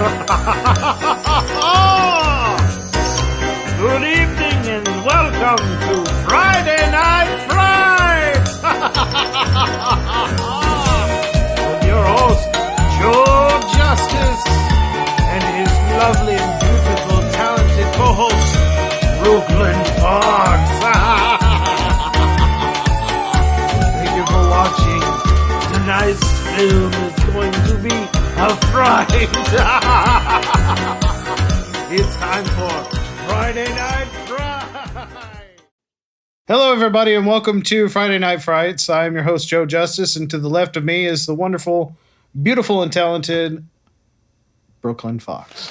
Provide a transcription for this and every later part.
Good evening and welcome to Friday Night Frights! With your host, Joe Justice, and his lovely and beautiful, talented co-host, Brooklyn Fox. Thank you for watching. Tonight's film is going to be a fright. It's time for Friday Night Fright. Hello, everybody, and welcome to Friday Night Frights. I am your host, Joe Justice, and to the left of me is the wonderful, beautiful, and talented Brooklyn Fox.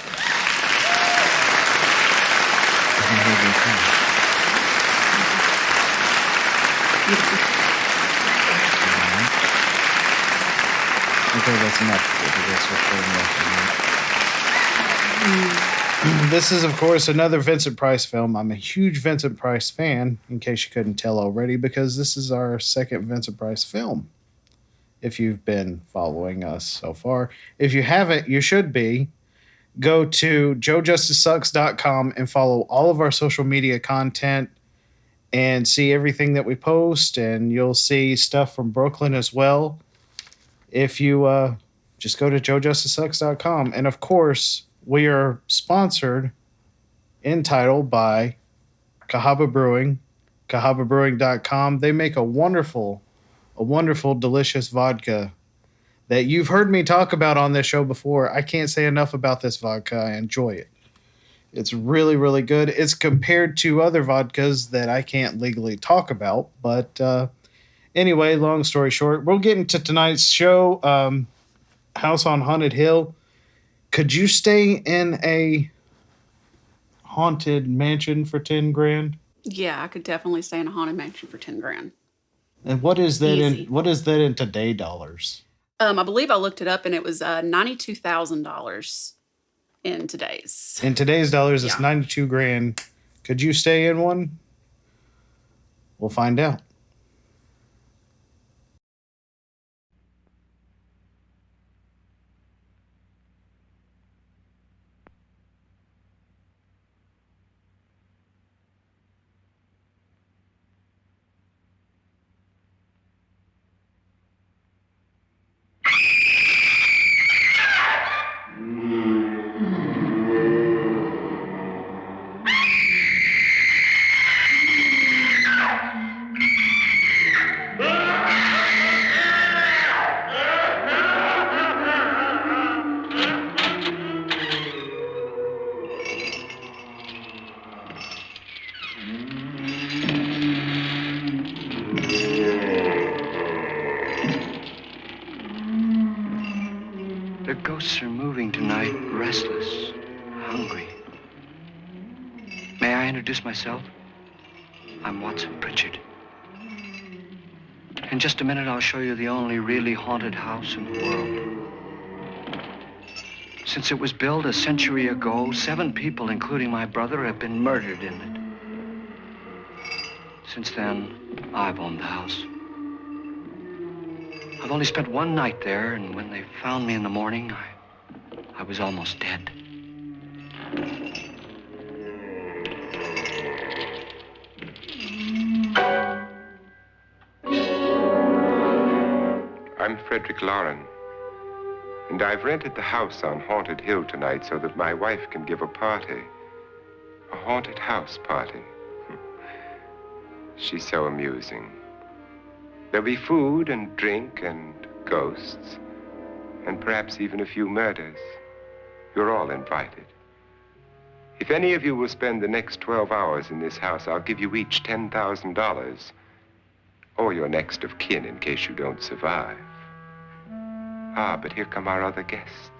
Okay, that's enough. This is, of course, another Vincent Price film. I'm a huge Vincent Price fan, in case you couldn't tell already, because this is our second Vincent Price film. If you've been following us so far. If you haven't, you should be. Go to joejusticesucks.com and follow all of our social media content and see everything that we post, and you'll see stuff from Brooklyn as well. If you just go to joejusticesucks.com. And of course, we are sponsored in title by Cahaba Brewing, cahababrewing.com. They make a wonderful, delicious vodka that you've heard me talk about on this show before. I can't say enough about this vodka. I enjoy it. It's really, really good. It's compared to other vodkas that I can't legally talk about, but anyway, long story short, we'll get into tonight's show. House on Haunted Hill. Could you stay in a haunted mansion for 10 grand? Yeah, I could definitely stay in a haunted mansion for 10 grand. And what is that Easy. what is that in today dollars? I believe I looked it up and it was $92,000 in today's. In today's dollars, it's Yeah. 92 grand. Could you stay in one? We'll find out. The ghosts are moving tonight, restless, hungry. May I introduce myself? I'm Watson Pritchard. In just a minute, I'll show you the only really haunted house in the world. Since it was built a century ago, 7 people, including my brother, have been murdered in it. Since then, I've owned the house. I've only spent one night there, and when they found me in the morning, I was almost dead. I'm Frederick Lauren, and I've rented the house on Haunted Hill tonight so that my wife can give a party. A haunted house party. She's so amusing. There'll be food and drink and ghosts, and perhaps even a few murders. You're all invited. If any of you will spend the next 12 hours in this house, I'll give you each $10,000, or your next of kin in case you don't survive. Ah, but here come our other guests.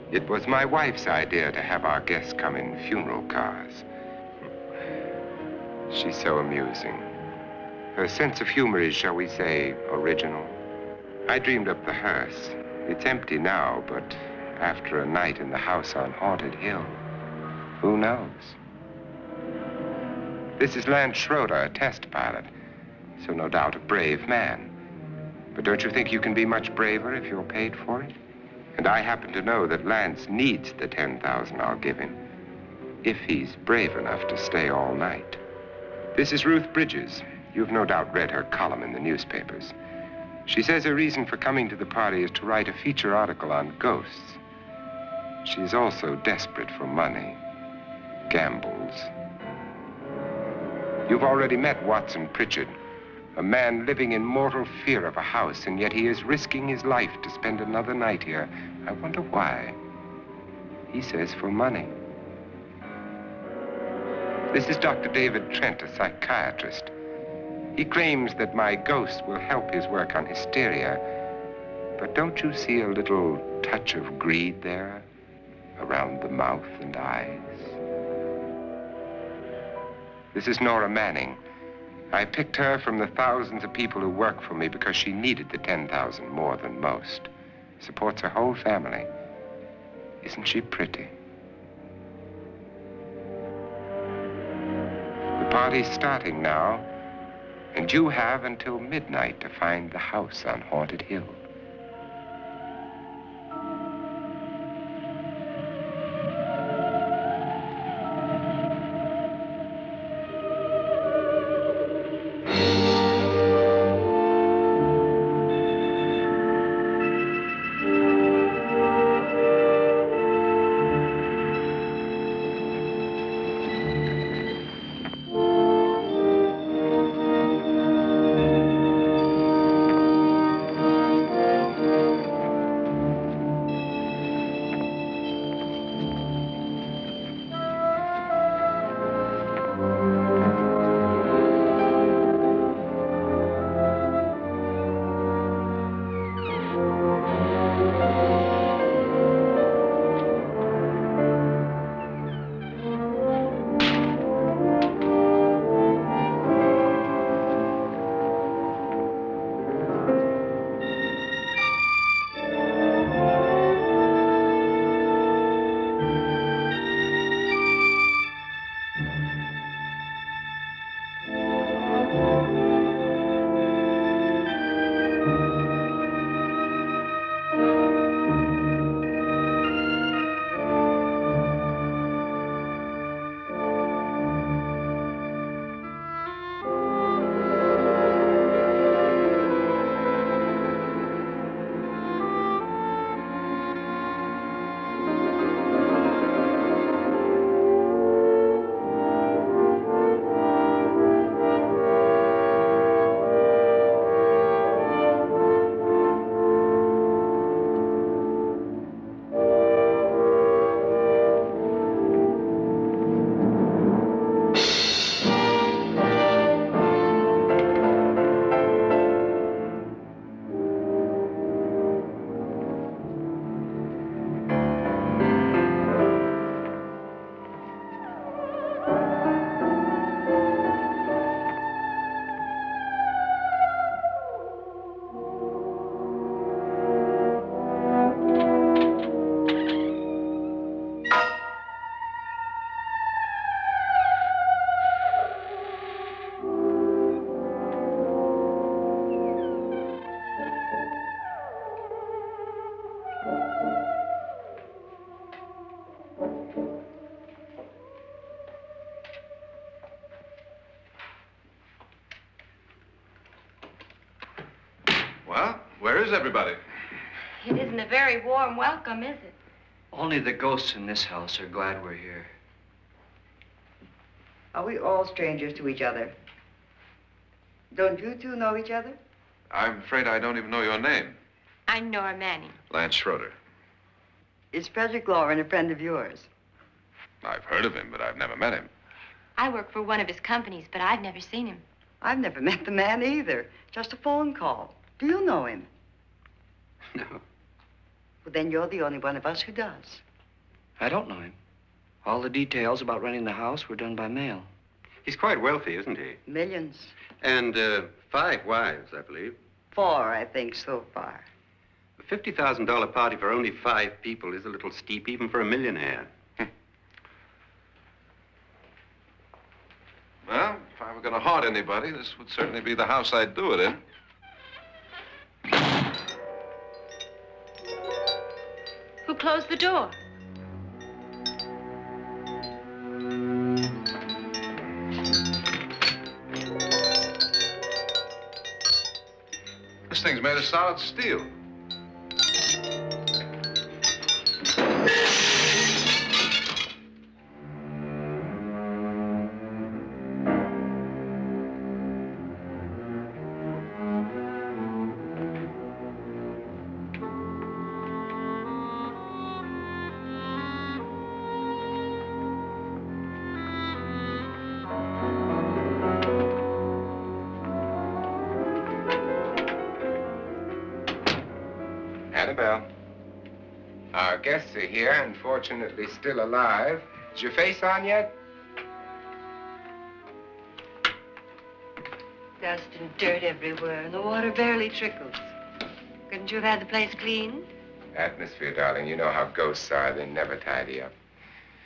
It was my wife's idea to have our guests come in funeral cars. She's so amusing. Her sense of humor is, shall we say, original. I dreamed up the hearse. It's empty now, but after a night in the house on Haunted Hill, who knows? This is Lance Schroeder, a test pilot, so no doubt a brave man. But don't you think you can be much braver if you're paid for it? And I happen to know that Lance needs the 10,000 I'll give him, if he's brave enough to stay all night. This is Ruth Bridges. You've no doubt read her column in the newspapers. She says her reason for coming to the party is to write a feature article on ghosts. She's also desperate for money. Gambles. You've already met Watson Pritchard, a man living in mortal fear of a house, and yet he is risking his life to spend another night here. I wonder why. He says for money. This is Dr. David Trent, a psychiatrist. He claims that my ghost will help his work on hysteria. But don't you see a little touch of greed there, around the mouth and eyes? This is Nora Manning. I picked her from the thousands of people who work for me because she needed the 10,000 more than most. Supports her whole family. Isn't she pretty? The party's starting now, and you have until midnight to find the house on Haunted Hill. Well, where is everybody? It isn't a very warm welcome, is it? Only the ghosts in this house are glad we're here. Are we all strangers to each other? Don't you two know each other? I'm afraid I don't even know your name. I'm Nora Manning. Lance Schroeder. Is Frederick Lauren a friend of yours? I've heard of him, but I've never met him. I work for one of his companies, but I've never seen him. I've never met the man either. Just a phone call. Do you know him? No, Well, then you're the only one of us who does. I don't know him. All the details about renting the house were done by mail. He's quite wealthy, isn't he? Millions. And 5 wives, I believe. 4, I think, so far. A $50,000 party for only 5 people is a little steep, even for a millionaire. Well, if I were going to haunt anybody, this would certainly be the house I'd do it in. Who closed the door? This thing's made of solid steel. Annabelle, our guests are here, unfortunately still alive. Is your face on yet? Dust and dirt everywhere, and the water barely trickles. Couldn't you have had the place clean? Atmosphere, darling. You know how ghosts are. They never tidy up.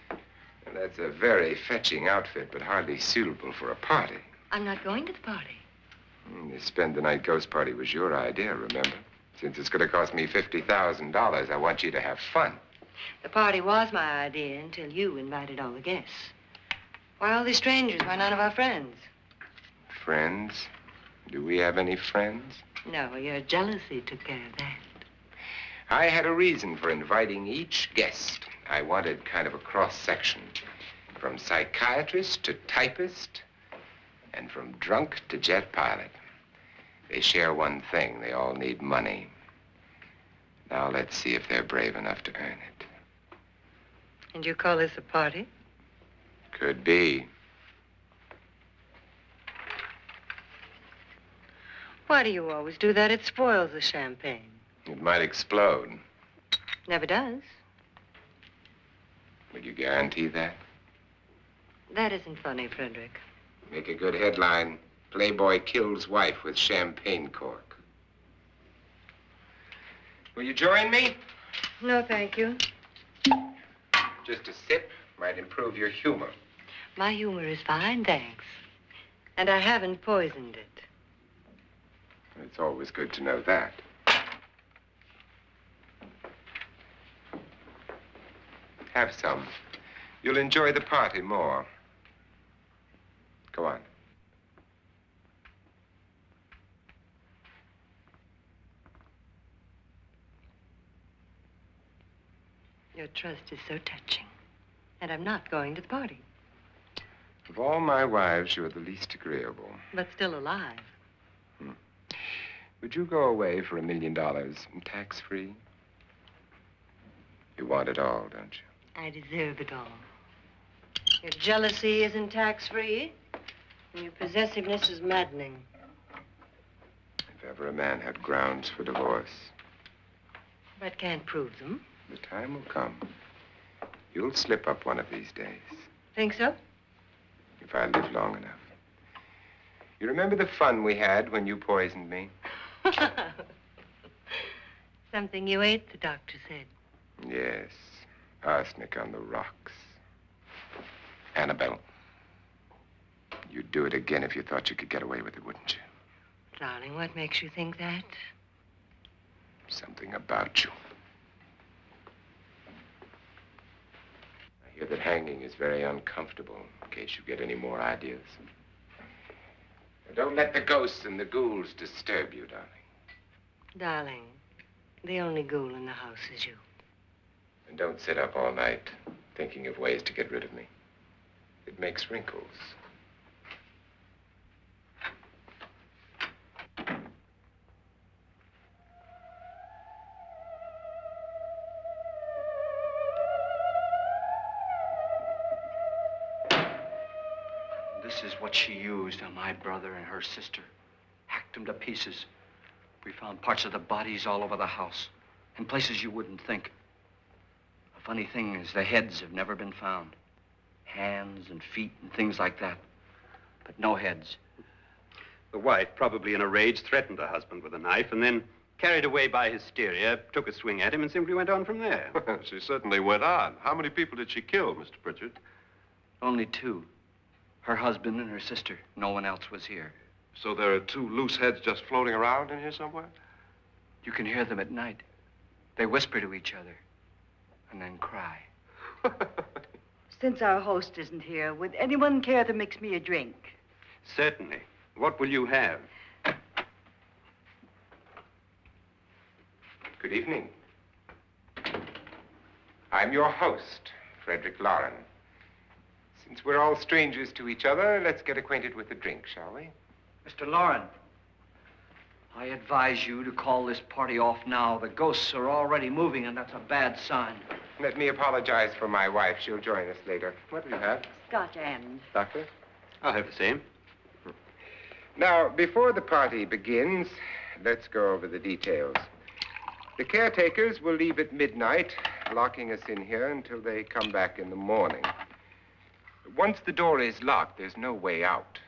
And that's a very fetching outfit, but hardly suitable for a party. I'm not going to the party. The spend-the-night ghost party was your idea, remember? Since it's going to cost me $50,000, I want you to have fun. The party was my idea until you invited all the guests. Why all these strangers? Why none of our friends? Friends? Do we have any friends? No, your jealousy took care of that. I had a reason for inviting each guest. I wanted kind of a cross-section. From psychiatrist to typist, and from drunk to jet pilot. They share one thing. They all need money. Now let's see if they're brave enough to earn it. And you call this a party? Could be. Why do you always do that? It spoils the champagne. It might explode. Never does. Would you guarantee that? That isn't funny, Frederick. Make a good headline. Playboy kills wife with champagne cork. Will you join me? No, thank you. Just a sip might improve your humor. My humor is fine, thanks. And I haven't poisoned it. It's always good to know that. Have some. You'll enjoy the party more. Go on. Your trust is so touching. And I'm not going to the party. Of all my wives, you're the least agreeable. But still alive. Would you go away for $1 million tax-free? You want it all, don't you? I deserve it all. Your jealousy isn't tax-free, and your possessiveness is maddening. If ever a man had grounds for divorce, But can't prove them. the time will come. You'll slip up one of these days, Think so? if I live long enough. You remember the fun we had when you poisoned me? Something you ate, the doctor said. Yes, arsenic on the rocks. Annabelle, you'd do it again if you thought you could get away with it, wouldn't you? Darling, what makes you think that? Something about you. I hear that hanging is very uncomfortable, in case you get any more ideas. Don't let the ghosts and the ghouls disturb you, darling. Darling, the only ghoul in the house is you. And don't sit up all night thinking of ways to get rid of me. It makes wrinkles. This is what she used on my brother and her sister. Hacked them to pieces. We found parts of the bodies all over the house, in places you wouldn't think. The funny thing is the heads have never been found. Hands and feet and things like that. But no heads. The wife, probably in a rage, threatened her husband with a knife and then, carried away by hysteria, took a swing at him and simply went on from there. She certainly went on. How many people did she kill, Mr. Pritchard? Only two. Her husband and her sister. No one else was here. So there are two loose heads just floating around in here somewhere? You can hear them at night. They whisper to each other. and then cry. Since our host isn't here, would anyone care to mix me a drink? Certainly. What will you have? Good evening. I'm your host, Frederick Lauren. Since we're all strangers to each other, let's get acquainted with a drink, shall we? Mr. Lauren, I advise you to call this party off now. The ghosts are already moving, and that's a bad sign. Let me apologize for my wife. She'll join us later. What do you have? Scotch and. Doctor? I'll have the same. Now, before the party begins, let's go over the details. The caretakers will leave at midnight, locking us in here until they come back in the morning. Once the door is locked, there's no way out.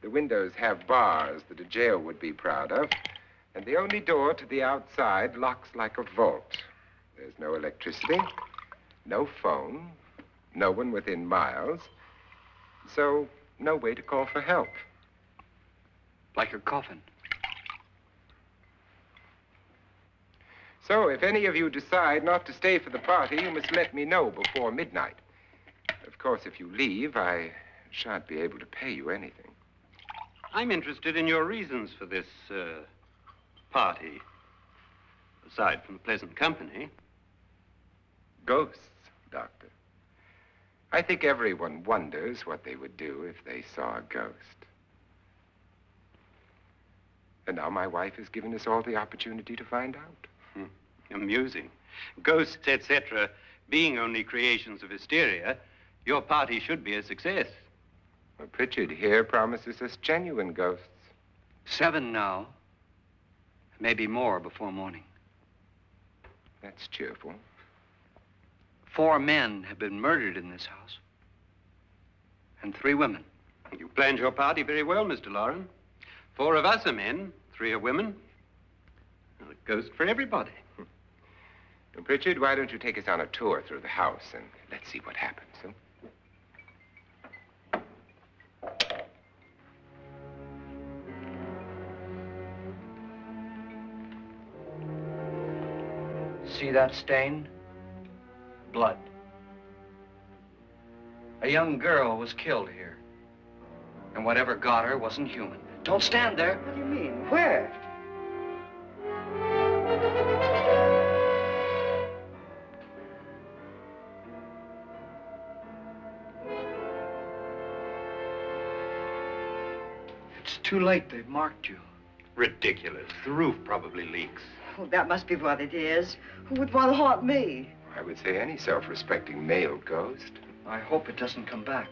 The windows have bars that a jail would be proud of, and the only door to the outside locks like a vault. There's no electricity, no phone, no one within miles, so no way to call for help. Like a coffin. So if any of you decide not to stay for the party, you must let me know before midnight. Of course, if you leave, I shan't be able to pay you anything. I'm interested in your reasons for this, party. Aside from pleasant company. Ghosts, Doctor. I think everyone wonders what they would do if they saw a ghost. And now my wife has given us all the opportunity to find out. Amusing. Ghosts, etc., being only creations of hysteria, your party should be a success. Well, Pritchard here promises us genuine ghosts. 7 now. Maybe more before morning. That's cheerful. 4 men have been murdered in this house. And 3 women. You planned your party very well, Mr. Lauren. 4 of us are men, 3 are women. And a ghost for everybody. Well, Pritchard, why don't you take us on a tour through the house and let's see what happens, huh? See that stain? Blood. A young girl was killed here. And whatever got her wasn't human. Don't stand there. What do you mean? Where? It's too late. They've marked you. Ridiculous. The roof probably leaks. Oh, that must be what it is. Who would want to haunt me? I would say any self-respecting male ghost. I hope it doesn't come back.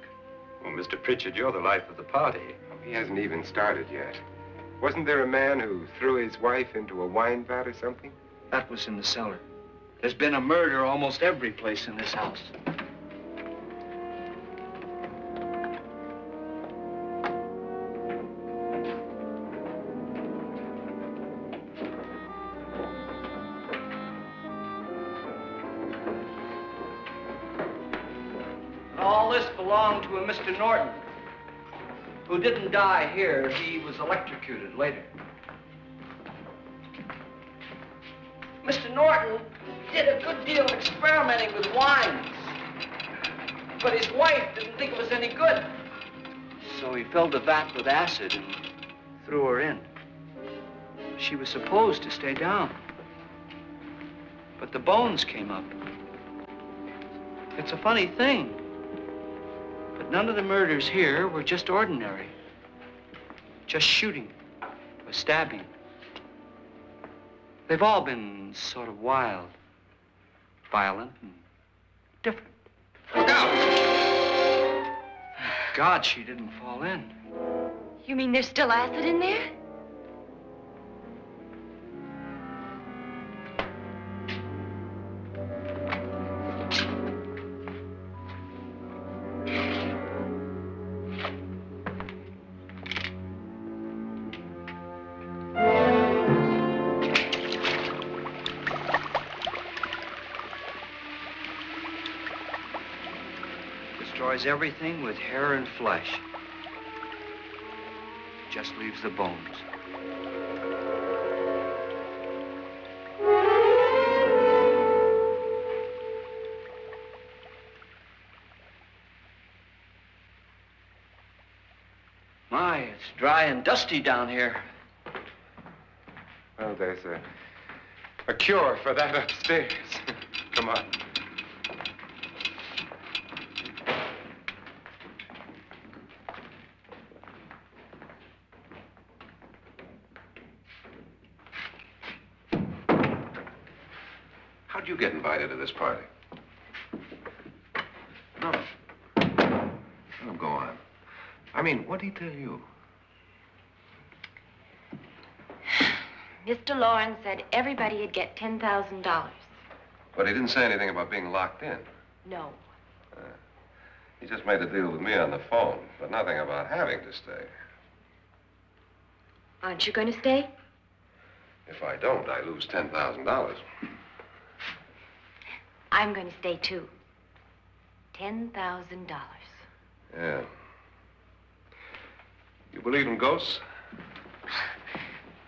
Well, Mr. Pritchard, you're the life of the party. He hasn't even started yet. Wasn't there a man who threw his wife into a wine vat or something? That was in the cellar. There's been a murder almost every place in this house. All this belonged to a Mr. Norton, who didn't die here. He was electrocuted later. Mr. Norton did a good deal of experimenting with wines, but his wife didn't think it was any good. So he filled the vat with acid and threw her in. She was supposed to stay down, but the bones came up. It's a funny thing. But none of the murders here were just ordinary. Just shooting or stabbing. They've all been sort of wild, violent, and different. Look out! God, she didn't fall in. You mean there's still acid in there? Destroys everything with hair and flesh. Just leaves the bones. It's dry and dusty down here. Well, there's a cure for that upstairs. Come on. How'd you get invited to this party? No. No, go on. I mean, what did he tell you? Mr. Lawrence said everybody'd get $10,000. But he didn't say anything about being locked in. No. He just made a deal with me on the phone, but nothing about having to stay. Aren't you going to stay? If I don't, I lose $10,000. I'm going to stay, too. $10,000. Yeah. You believe in ghosts?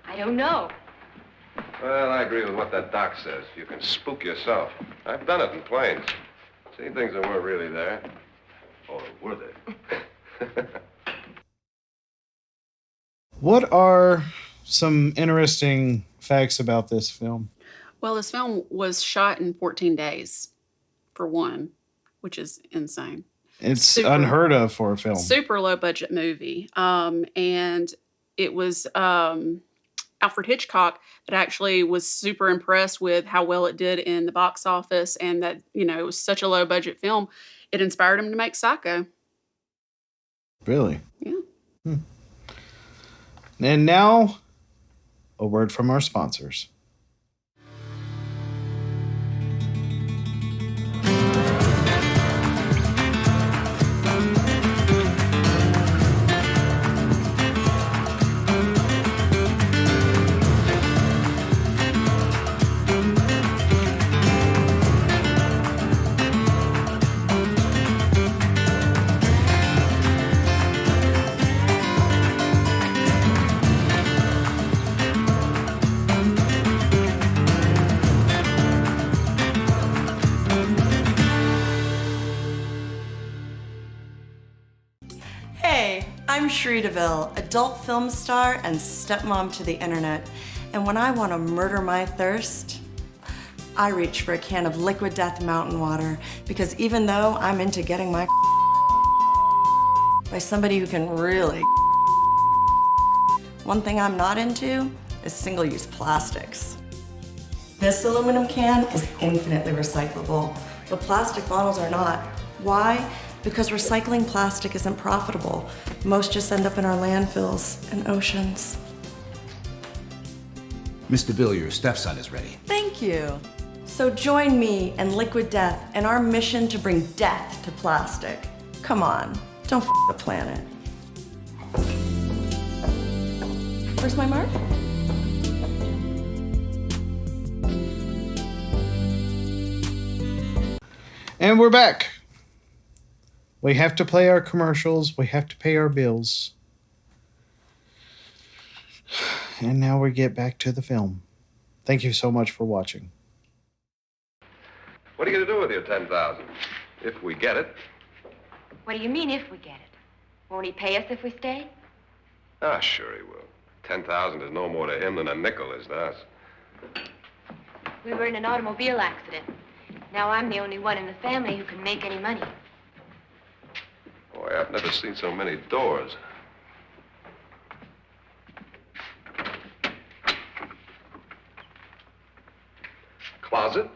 I don't know. Well, I agree with what that doc says. You can spook yourself. I've done it in planes. Seen things that weren't really there. Or were they? What are some interesting facts about this film? Well, this film was shot in 14 days, for one, which is insane. It's unheard of for a film. Super low budget movie. And it was Alfred Hitchcock that actually was super impressed with how well it did in the box office, and that, it was such a low budget film. It inspired him to make Psycho. Really? Yeah. And now, a word from our sponsors. Hey, I'm Sheree DeVille, adult film star and stepmom to the internet. And when I want to murder my thirst, I reach for a can of Liquid Death mountain water, because even though I'm into getting my by somebody who can really, one thing I'm not into is single-use plastics. This aluminum can is infinitely recyclable, but plastic bottles are not. Why? Because recycling plastic isn't profitable. Most just end up in our landfills and oceans. Mr. Bill, your stepson is ready. Thank you. So join me and Liquid Death in our mission to bring death to plastic. Come on, don't f the planet. Where's my mark? And we're back. We have to play our commercials. We have to pay our bills. And now we get back to the film. Thank you so much for watching. What are you going to do with your $10,000? If we get it. What do you mean, if we get it? Won't he pay us if we stay? Ah, sure he will. 10,000 is no more to him than a nickel is to us. We were in an automobile accident. Now I'm the only one in the family who can make any money. Boy, I've never seen so many doors. Closet.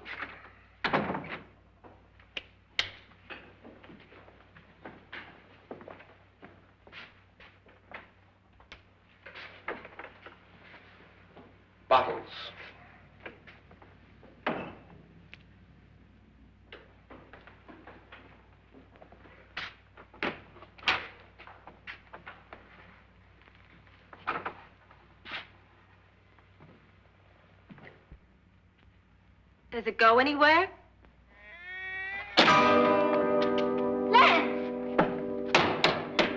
Bottles. Does it go anywhere? Lance!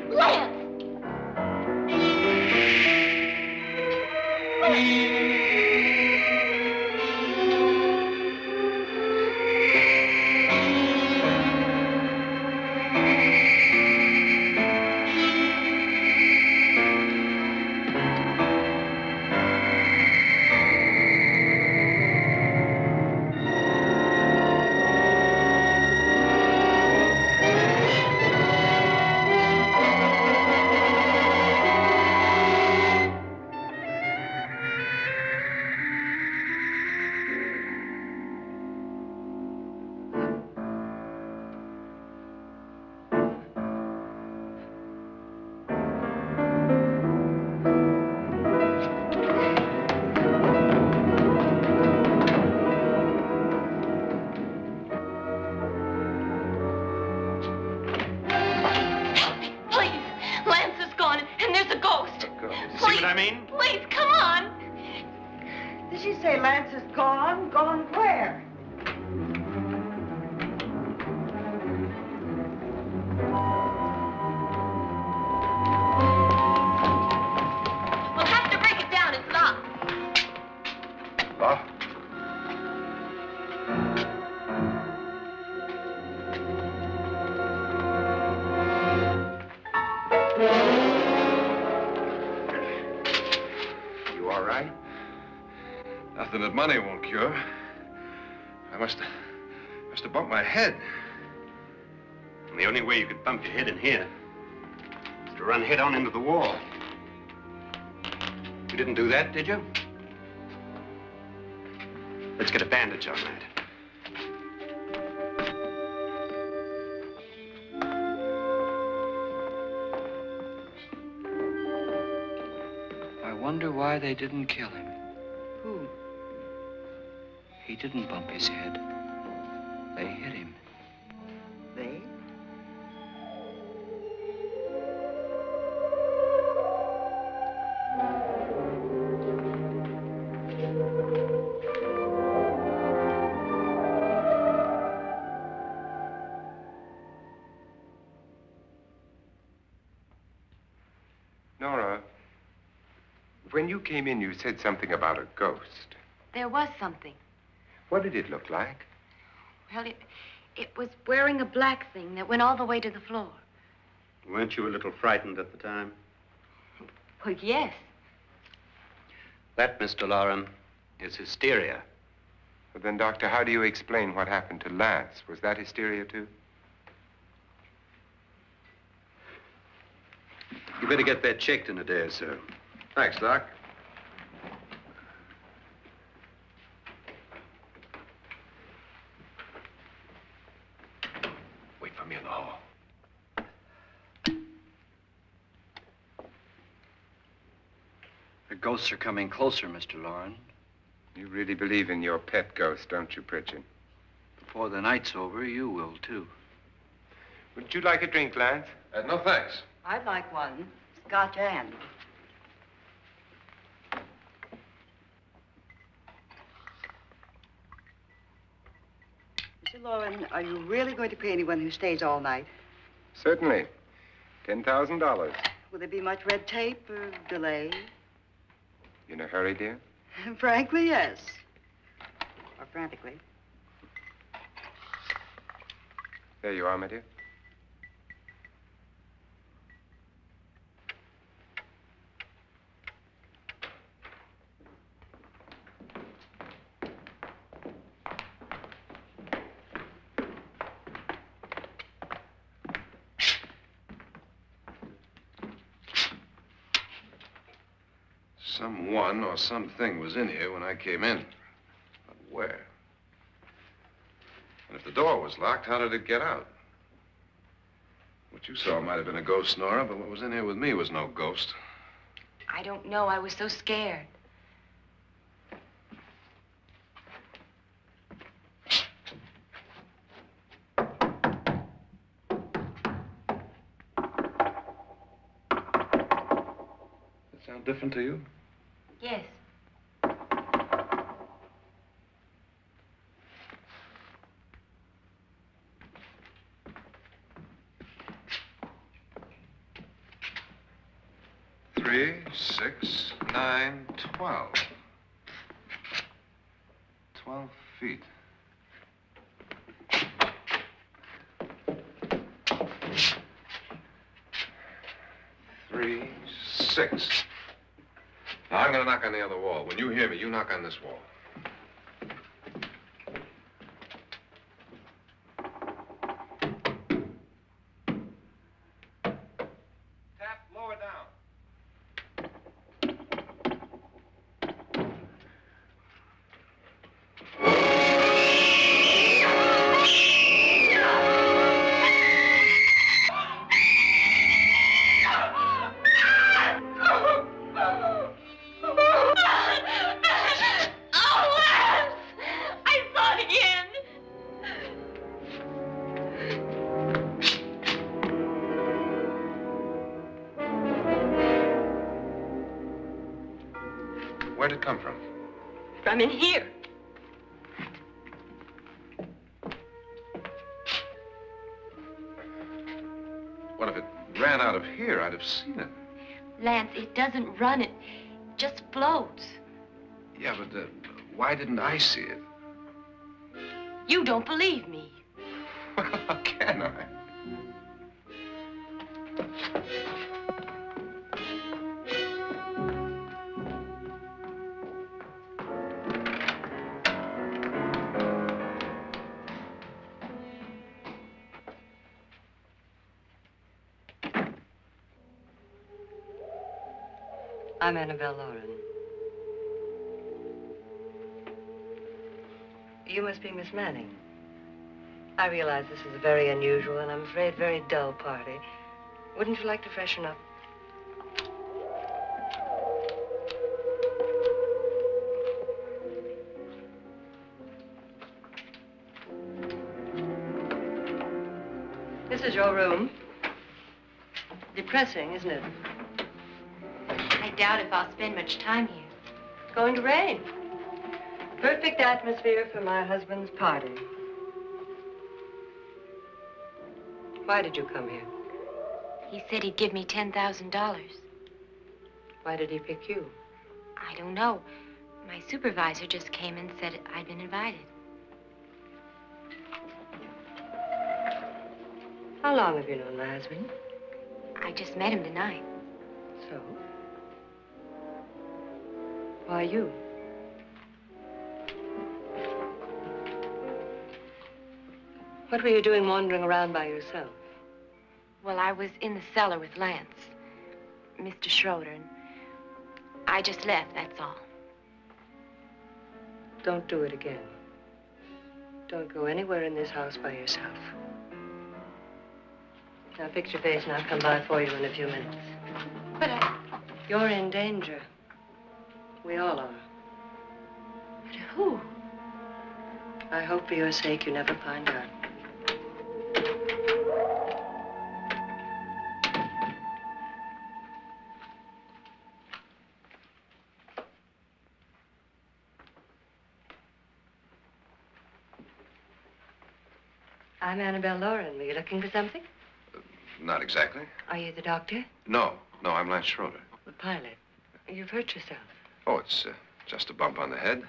Lance! Lance is gone. Gone where? We'll have to break it down. It's locked. Locked? You all right? Nothing that money won't cure. I must have bumped my head. And the only way you could bump your head in here is to run head on into the wall. You didn't do that, did you? Let's get a bandage on that. I wonder why they didn't kill him. Who? He didn't bump his head. They hit him. They? Nora, when you came in, you said something about a ghost. There was something. What did it look like? Well, it was wearing a black thing that went all the way to the floor. Weren't you a little frightened at the time? Well, yes. That, Mr. Loren, is hysteria. But then, Doctor, how do you explain what happened to Lance? Was that hysteria, too? You better get that checked in a day or so. Thanks, Doc. Wait for me in the hall. The ghosts are coming closer, Mr. Loren. You really believe in your pet ghost, don't you, Pritchard? Before the night's over, you will, too. Would you like a drink, Lance? No, thanks. I'd like one. Scotch and. Mr. Loren, are you really going to pay anyone who stays all night? Certainly. $10,000. Will there be much red tape or delay? You in a hurry, dear? Frankly, yes. Or frantically. There you are, my dear. Someone or something was in here when I came in. But where? And if the door was locked, how did it get out? What you saw might have been a ghost, Nora, but what was in here with me was no ghost. I don't know. I was so scared. Does that sound different to you? Yes. Three, 6, 9, 12. 12 feet. Three, 6. Now, I'm gonna knock on the other wall. When you hear me, you knock on this wall. Tap lower down. Where'd it come from? I'm in here. What if it ran out of here? I'd have seen it. Lance, it doesn't run, it just floats. Yeah, but why didn't I see it? You don't believe me. Well, how can I? I'm Annabelle Lauren. You must be Miss Manning. I realize this is a very unusual and I'm afraid very dull party. Wouldn't you like to freshen up? This is your room. Depressing, isn't it? I doubt if I'll spend much time here. It's going to rain. Perfect atmosphere for my husband's party. Why did you come here? He said he'd give me $10,000. Why did he pick you? I don't know. My supervisor just came and said I'd been invited. How long have you known my husband? I just met him tonight. So? Why you? What were you doing wandering around by yourself? Well, I was in the cellar with Lance, Mr. Schroeder, and I just left, that's all. Don't do it again. Don't go anywhere in this house by yourself. Now fix your face and I'll come by for you in a few minutes. But You're in danger. We all are. But who? I hope for your sake you never find out. I'm Annabelle Lauren. Were you looking for something? Not exactly. Are you the doctor? No, I'm Lance Schroeder. The pilot. You've hurt yourself. Oh, it's just a bump on the head.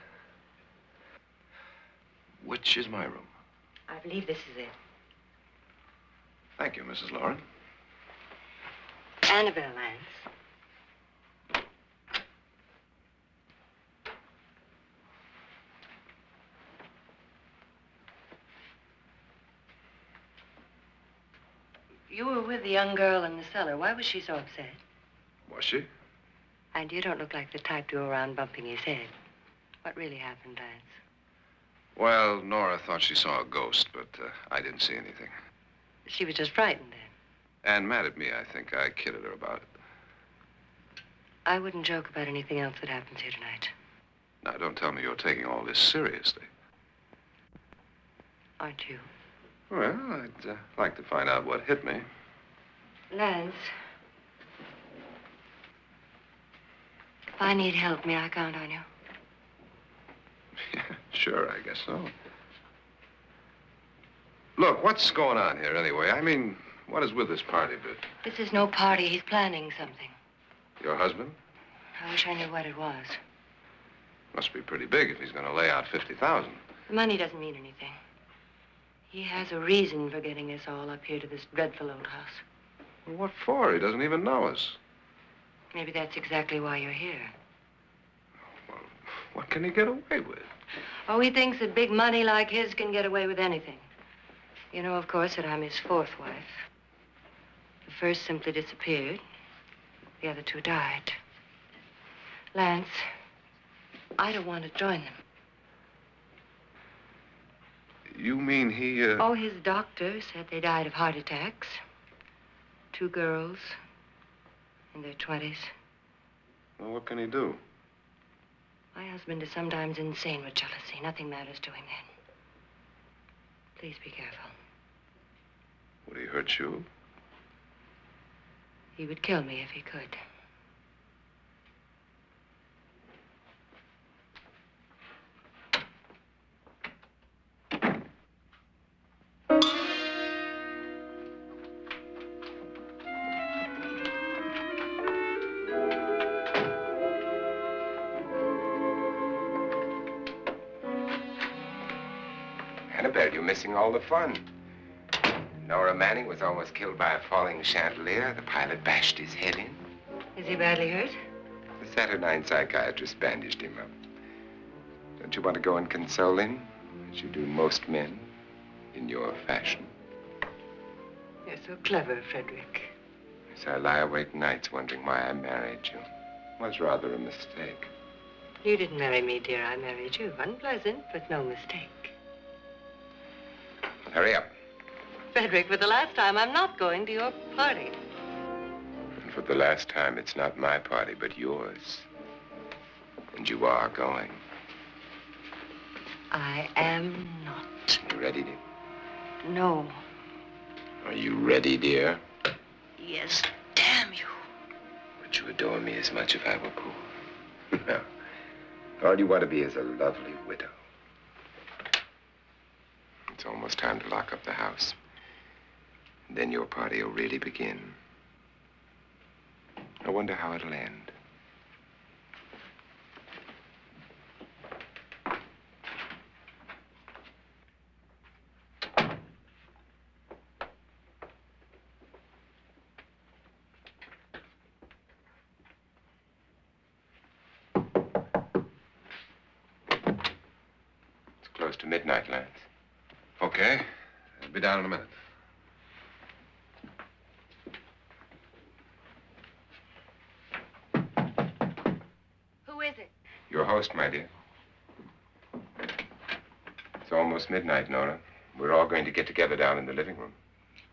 Which is my room? I believe this is it. Thank you, Mrs. Lauren. Annabelle, Lance. You were with the young girl in the cellar. Why was she so upset? Was she? And you don't look like the type to go around bumping his head. What really happened, Lance? Well, Nora thought she saw a ghost, but I didn't see anything. She was just frightened then. And mad at me, I think. I kidded her about it. I wouldn't joke about anything else that happens here tonight. Now, don't tell me you're taking all this seriously. Aren't you? Well, I'd like to find out what hit me. Lance. If I need help, may I count on you? Yeah, sure, I guess so. Look, what's going on here anyway? I mean, what is with this party bit? This is no party. He's planning something. Your husband? I wish I knew what it was. Must be pretty big if he's going to lay out 50,000. The money doesn't mean anything. He has a reason for getting us all up here to this dreadful old house. Well, what for? He doesn't even know us. Maybe that's exactly why you're here. Well, what can he get away with? Oh, he thinks that big money like his can get away with anything. You know, of course, that I'm his fourth wife. The first simply disappeared. The other two died. Lance, I don't want to join them. You mean he, Oh, his doctor said they died of heart attacks. Two girls in their 20s. Well, what can he do? My husband is sometimes insane with jealousy. Nothing matters to him then. Please be careful. Would he hurt you? He would kill me if he could. Annabelle, you're missing all the fun. Nora Manning was almost killed by a falling chandelier. The pilot bashed his head in. Is he badly hurt? The Saturnine psychiatrist bandaged him up. Don't you want to go and console him, as you do most men, in your fashion? You're so clever, Frederick. As I lie awake nights wondering why I married you. It was rather a mistake. You didn't marry me, dear. I married you. Unpleasant, but no mistake. Hurry up. Frederick, for the last time, I'm not going to your party. And for the last time, it's not my party, but yours. And you are going. I am not. You ready, dear? No. Are you ready, dear? Yes, damn you. Would you adore me as much if I were poor? No. All you want to be is a lovely widow. It's almost time to lock up the house. Then your party will really begin. I wonder how it'll end. It's close to midnight, Lance. Okay. I'll be down in a minute. Who is it? Your host, my dear. It's almost midnight, Nora. We're all going to get together down in the living room.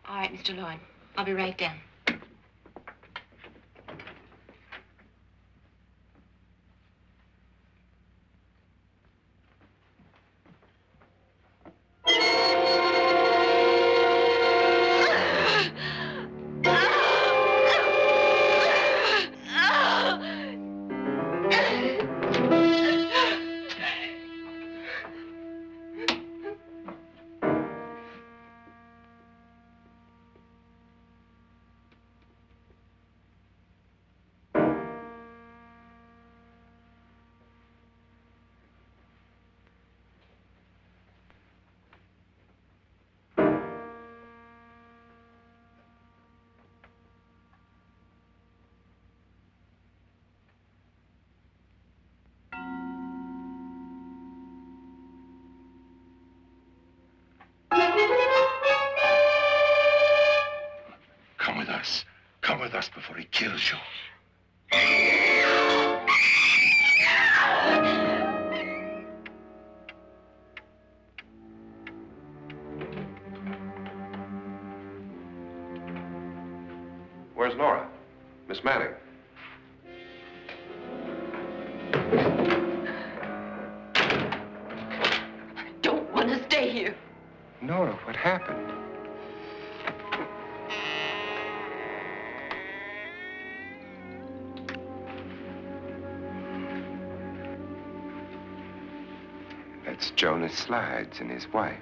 All right, Mr. Lloyd. I'll be right down. Come with us. Come with us before he kills you. Where's Nora? Miss Manning. I don't want to stay here. Nora, what happened? That's Jonas Slides and his wife.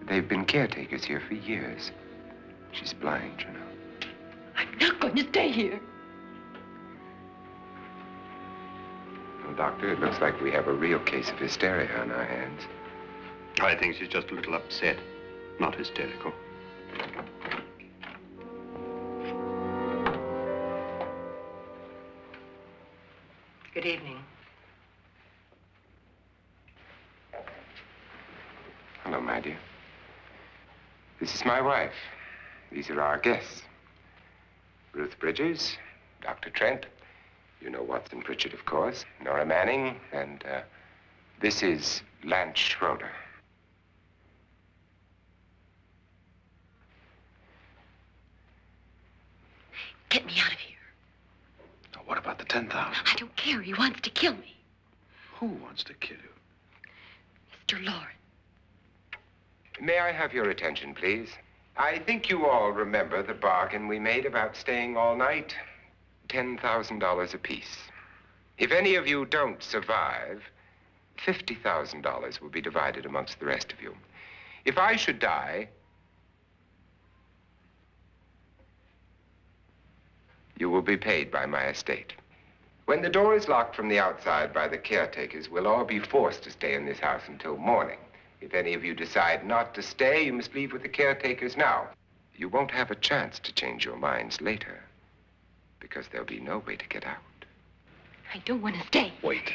They've been caretakers here for years. She's blind, you know. I'm not going to stay here. Well, Doctor, it looks like we have a real case of hysteria on our hands. I think she's just a little upset, not hysterical. Good evening. Hello, my dear. This is my wife. These are our guests. Ruth Bridges, Dr. Trent. You know Watson Pritchard, of course. Nora Manning, and this is Lance Schroeder. Get me out of here. Now, what about the 10,000? I don't care. He wants to kill me. Who wants to kill you? Mr. Lawrence. May I have your attention, please? I think you all remember the bargain we made about staying all night. $10,000 apiece. If any of you don't survive, $50,000 will be divided amongst the rest of you. If I should die, you will be paid by my estate. When the door is locked from the outside by the caretakers, we'll all be forced to stay in this house until morning. If any of you decide not to stay, you must leave with the caretakers now. You won't have a chance to change your minds later, because there'll be no way to get out. I don't want to stay. Wait.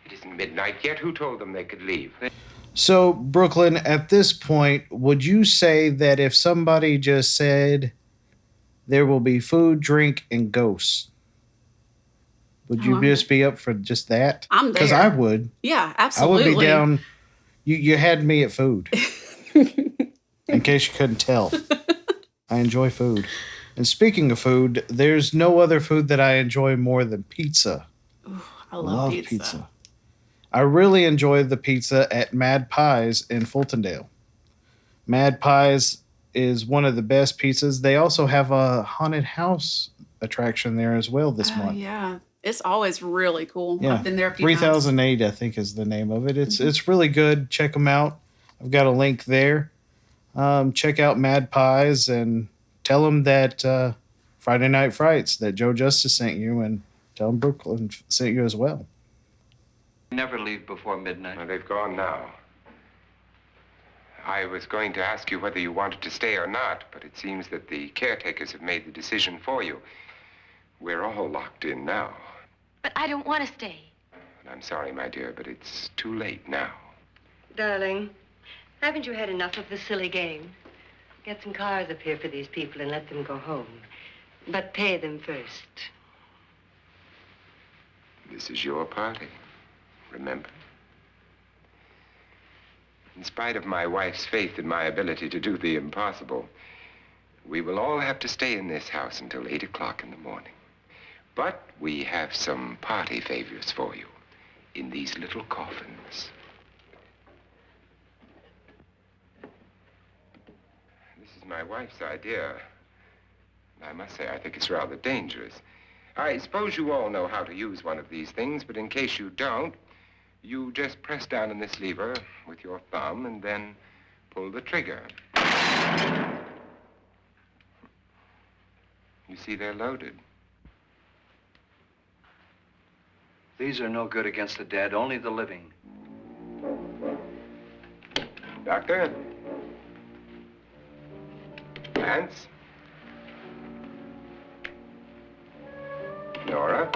It isn't midnight yet. Who told them they could leave? So, Brooklyn, at this point, would you say that if somebody just said there will be food, drink, and ghosts, would you just be up for just that? I'm there. Because I would. Yeah, I absolutely. would be down. You had me at food. In case you couldn't tell. I enjoy food. And speaking of food, there's no other food that I enjoy more than pizza. Ooh, I love pizza. I really enjoy the pizza at Mad Pies in Fultondale. Mad Pies is one of the best pizzas. They also have a haunted house attraction there as well this month. Yeah, it's always really cool. Yeah. I've been there a few times. 3008, I think, is the name of it. It's really good. Check them out. I've got a link there. Check out Mad Pies and tell them that Friday Night Frights, that Joe Justice sent you, and tell them Brooklyn sent you as well. Never leave before midnight. Well, they've gone now. I was going to ask you whether you wanted to stay or not, but it seems that the caretakers have made the decision for you. We're all locked in now. But I don't want to stay. And I'm sorry, my dear, but it's too late now. Darling, haven't you had enough of the silly game? Get some cars up here for these people and let them go home. But pay them first. This is your party, remember? In spite of my wife's faith in my ability to do the impossible, we will all have to stay in this house until 8 o'clock in the morning. But we have some party favors for you in these little coffins. This is my wife's idea. I must say, I think it's rather dangerous. I suppose you all know how to use one of these things, but in case you don't, you just press down on this lever with your thumb and then pull the trigger. You see, they're loaded. These are no good against the dead, only the living. Doctor? Lance? Nora?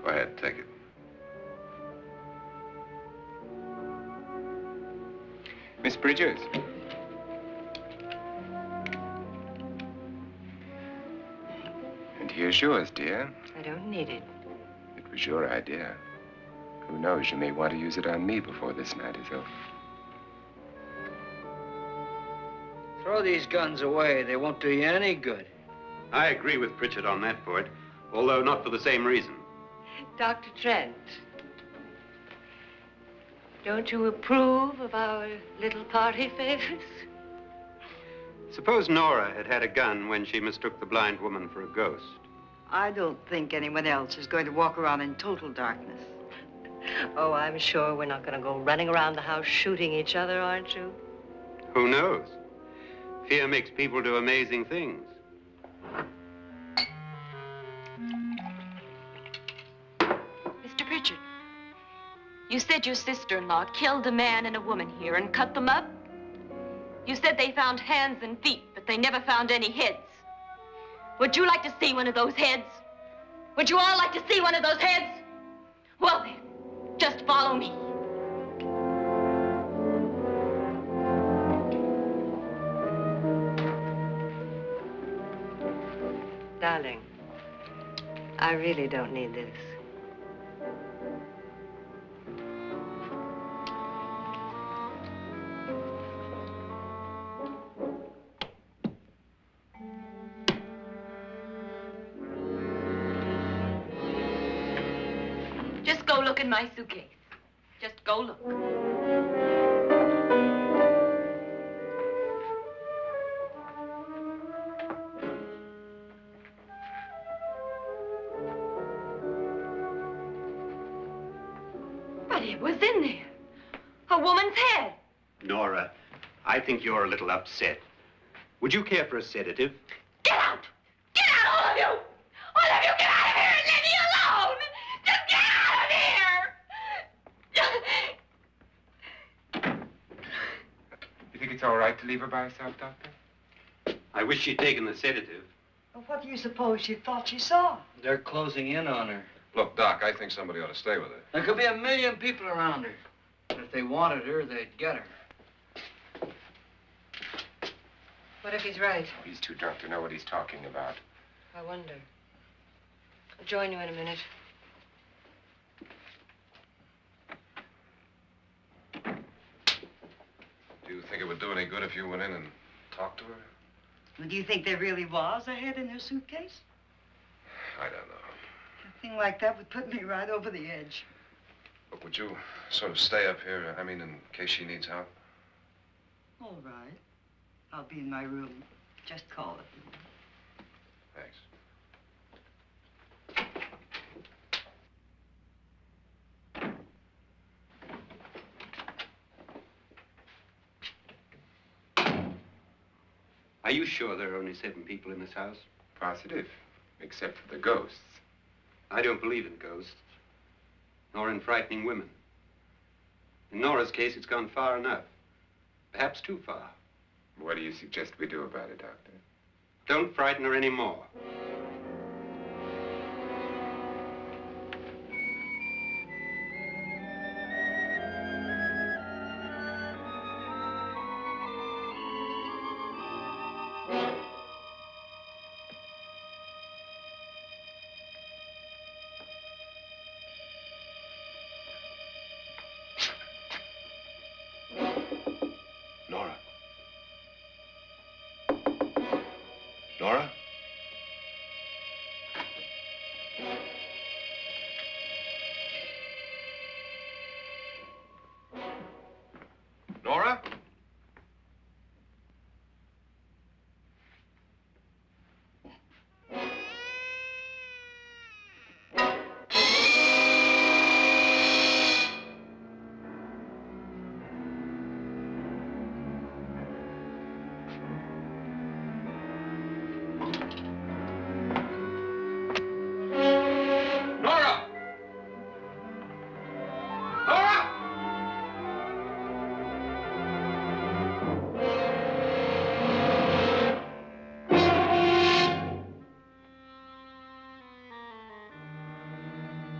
Go ahead, take it. Miss Bridges? And here's yours, dear. I don't need it. It was your idea. Who knows, you may want to use it on me before this night is over. Throw these guns away. They won't do you any good. I agree with Pritchard on that point, although not for the same reason. Dr. Trent, don't you approve of our little party favors? Suppose Nora had had a gun when she mistook the blind woman for a ghost. I don't think anyone else is going to walk around in total darkness. Oh, I'm sure we're not going to go running around the house shooting each other, aren't you? Who knows? Fear makes people do amazing things. Mr. Pritchard, you said your sister-in-law killed a man and a woman here and cut them up? You said they found hands and feet, but they never found any heads. Would you like to see one of those heads? Would you all like to see one of those heads? Well then, just follow me. Darling, I really don't need this. Just go look in my suitcase. Just go look. What was in there? A woman's head. Nora, I think you're a little upset. Would you care for a sedative? Get out! Get out, all of you! All of you, get out of here and leave me alone! Just get out of here! You think it's all right to leave her by herself, Doctor? I wish she'd taken the sedative. Well, what do you suppose she thought she saw? They're closing in on her. Look, Doc, I think somebody ought to stay with her. There could be 1,000,000 people around her. But if they wanted her, they'd get her. What if he's right? He's too drunk to know what he's talking about. I wonder. I'll join you in a minute. Do you think it would do any good if you went in and talked to her? Well, do you think there really was a head in her suitcase? I don't know. A thing like that would put me right over the edge. Look, would you sort of stay up here, I mean, in case she needs help? All right. I'll be in my room. Just call it. Thanks. Are you sure there are only 7 people in this house? Positive, except for the ghosts. I don't believe in ghosts, nor in frightening women. In Nora's case, it's gone far enough. Perhaps too far. What do you suggest we do about it, Doctor? Don't frighten her anymore. Nora? Nora? Nora? Nora! Nora!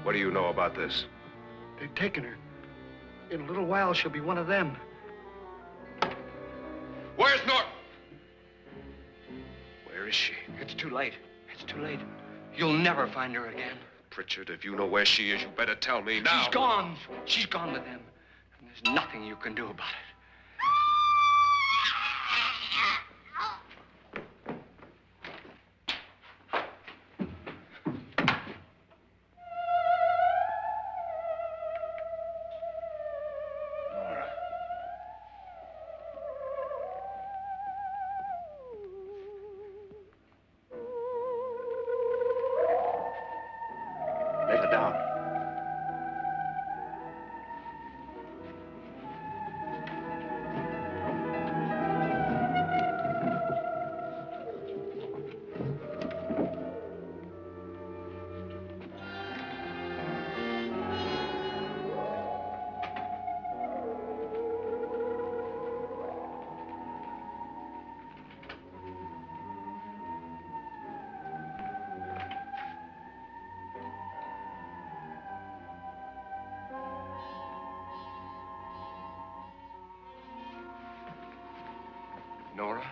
What do you know about this? They've taken her. In a little while, she'll be one of them. Where's Nora? Where is she? It's too late. It's too late. You'll never find her again. Pritchard, if you know where she is, you better tell me now. She's gone. She's gone with them. And there's nothing you can do about it. Nora. Let her down. Nora?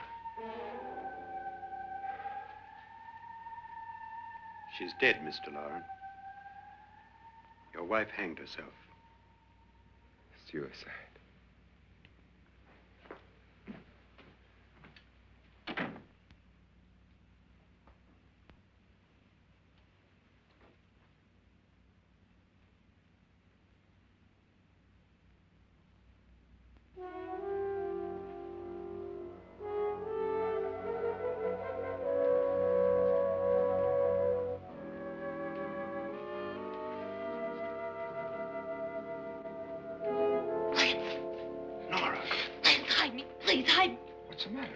She's dead, Mr. Lauren. Your wife hanged herself. Suicide. What's the matter?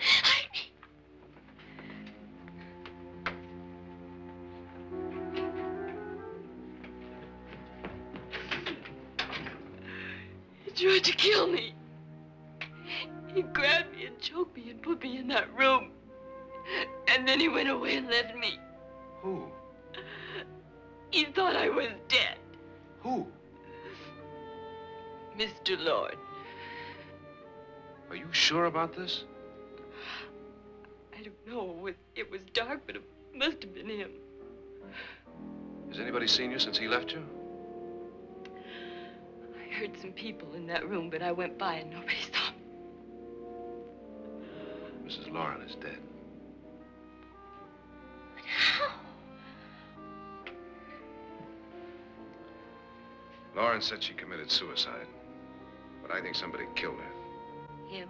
He tried to kill me. He grabbed me and choked me and put me in that room. And then he went away and left me. Who? He thought I was dead. Who? Mr. Lord. Are you sure about this? I don't know. It was dark, but it must have been him. Has anybody seen you since he left you? I heard some people in that room, but I went by and nobody saw me. Mrs. Lauren is dead. But how? Lauren said she committed suicide, but I think somebody killed her. Him?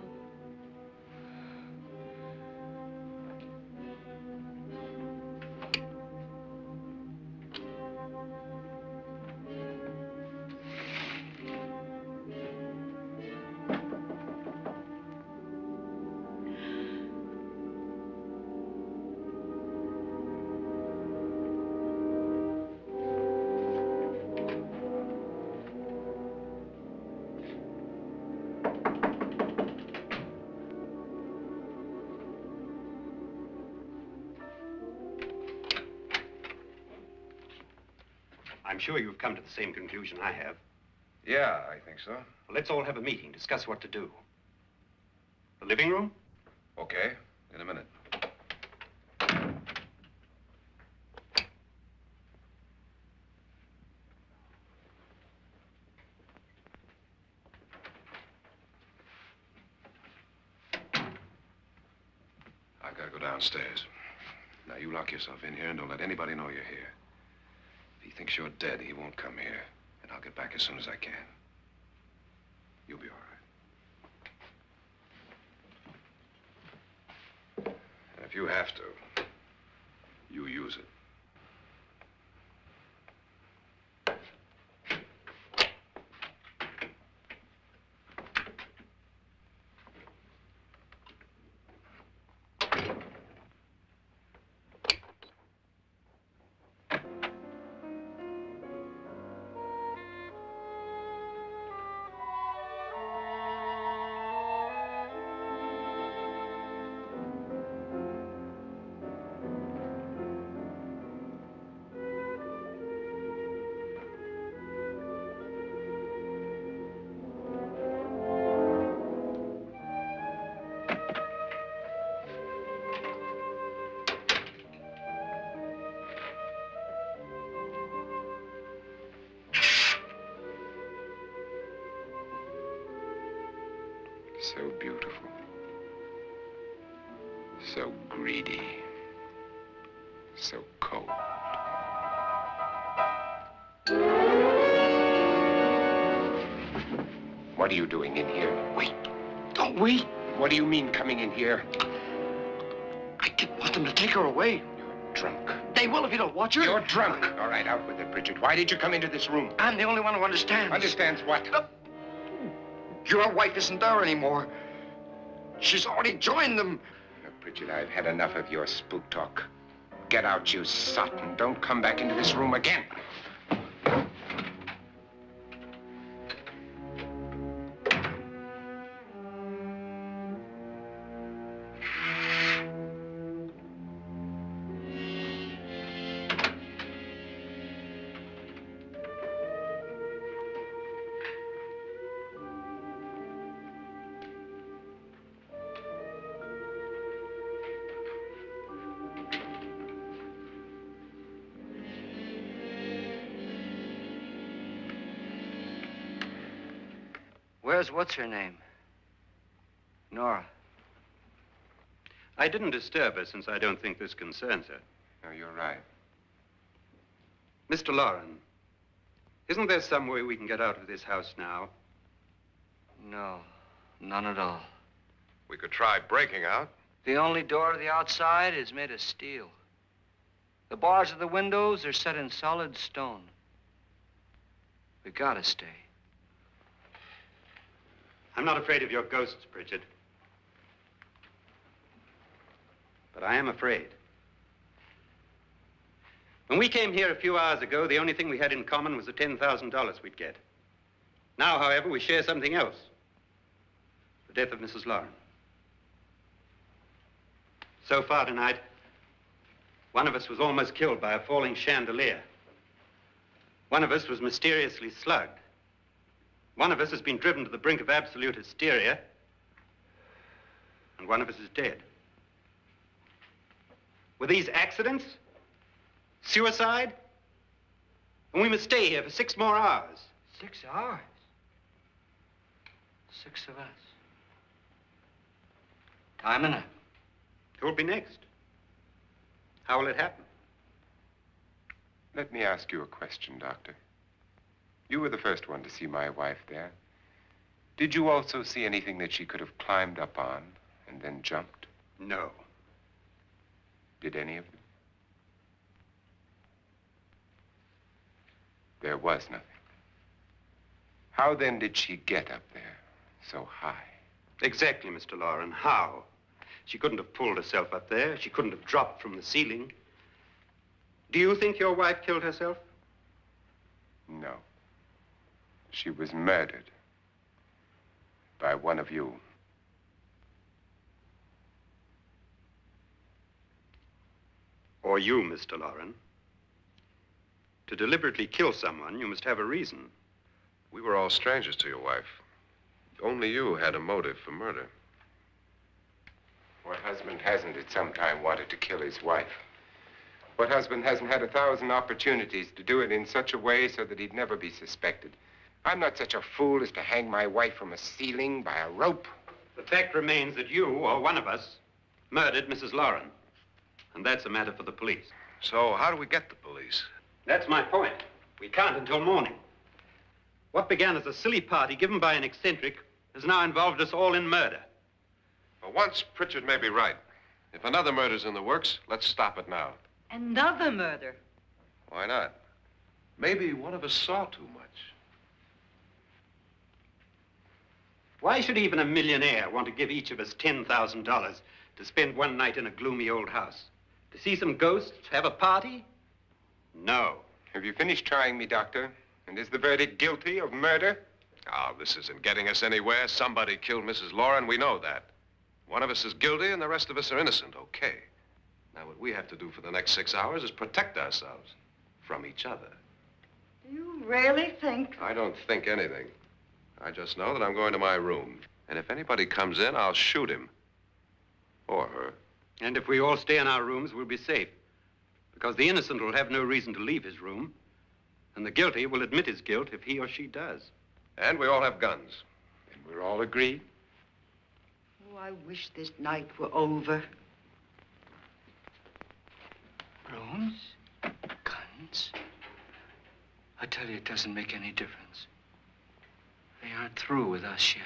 I'm sure you've come to the same conclusion I have. Yeah, I think so. Well, let's all have a meeting, discuss what to do. The living room? Okay, in a minute. I've got to go downstairs. Now, you lock yourself in here and don't let anybody know you're here. If he thinks you're dead, he won't come here. And I'll get back as soon as I can. You'll be all right. And if you have to, you use it. So beautiful. So greedy. So cold. What are you doing in here? Wait. Don't wait. What do you mean coming in here? I didn't want them to take her away. You're drunk. They will if you don't watch her. You're drunk. All right, out with it, Bridget. Why did you come into this room? I'm the only one who understands. Understands what? Your wife isn't there anymore. She's already joined them. Bridget, I've had enough of your spook talk. Get out, you sot, and don't come back into this room again. Where's what's-her-name? Nora. I didn't disturb her since I don't think this concerns her. No, you're right. Mr. Lauren, isn't there some way we can get out of this house now? No, none at all. We could try breaking out. The only door to the outside is made of steel. The bars of the windows are set in solid stone. We gotta stay. I'm not afraid of your ghosts, Bridget. but I am afraid. When we came here a few hours ago, the only thing we had in common was the $10,000 we'd get. Now, however, we share something else. The death of Mrs. Lauren. So far tonight, one of us was almost killed by a falling chandelier. One of us was mysteriously slugged. One of us has been driven to the brink of absolute hysteria. And one of us is dead. Were these accidents? Suicide? And we must stay here for 6 more hours. 6 hours? 6 of us. Time enough. Who will be next? How will it happen? Let me ask you a question, Doctor. You were the first one to see my wife there. Did you also see anything that she could have climbed up on and then jumped? No. Did any of you? There was nothing. How then did she get up there so high? Exactly, Mr. Lauren. How? She couldn't have pulled herself up there. She couldn't have dropped from the ceiling. Do you think your wife killed herself? No. She was murdered by one of you. Or you, Mr. Lauren. To deliberately kill someone, you must have a reason. We were all strangers to your wife. Only you had a motive for murder. What husband hasn't at some time wanted to kill his wife? What husband hasn't had 1,000 opportunities to do it in such a way so that he'd never be suspected? I'm not such a fool as to hang my wife from a ceiling by a rope. The fact remains that you, or one of us, murdered Mrs. Lauren. And that's a matter for the police. So how do we get the police? That's my point. We can't until morning. What began as a silly party given by an eccentric has now involved us all in murder. For once, Pritchard may be right. If another murder's in the works, let's stop it now. Another murder. Why not? Maybe one of us saw too much. Why should even a millionaire want to give each of us $10,000 to spend one night in a gloomy old house? To see some ghosts, have a party? No. Have you finished trying me, Doctor? And is the verdict guilty of murder? Oh, this isn't getting us anywhere. Somebody killed Mrs. Lauren. We know that. One of us is guilty and the rest of us are innocent, okay. Now, what we have to do for the next 6 hours is protect ourselves from each other. Do you really think? I don't think anything. I just know that I'm going to my room. And if anybody comes in, I'll shoot him. Or her. And if we all stay in our rooms, we'll be safe. Because the innocent will have no reason to leave his room. And the guilty will admit his guilt if he or she does. And we all have guns. And we're all agreed? Oh, I wish this night were over. Rooms? Guns? I tell you, it doesn't make any difference. They aren't through with us yet.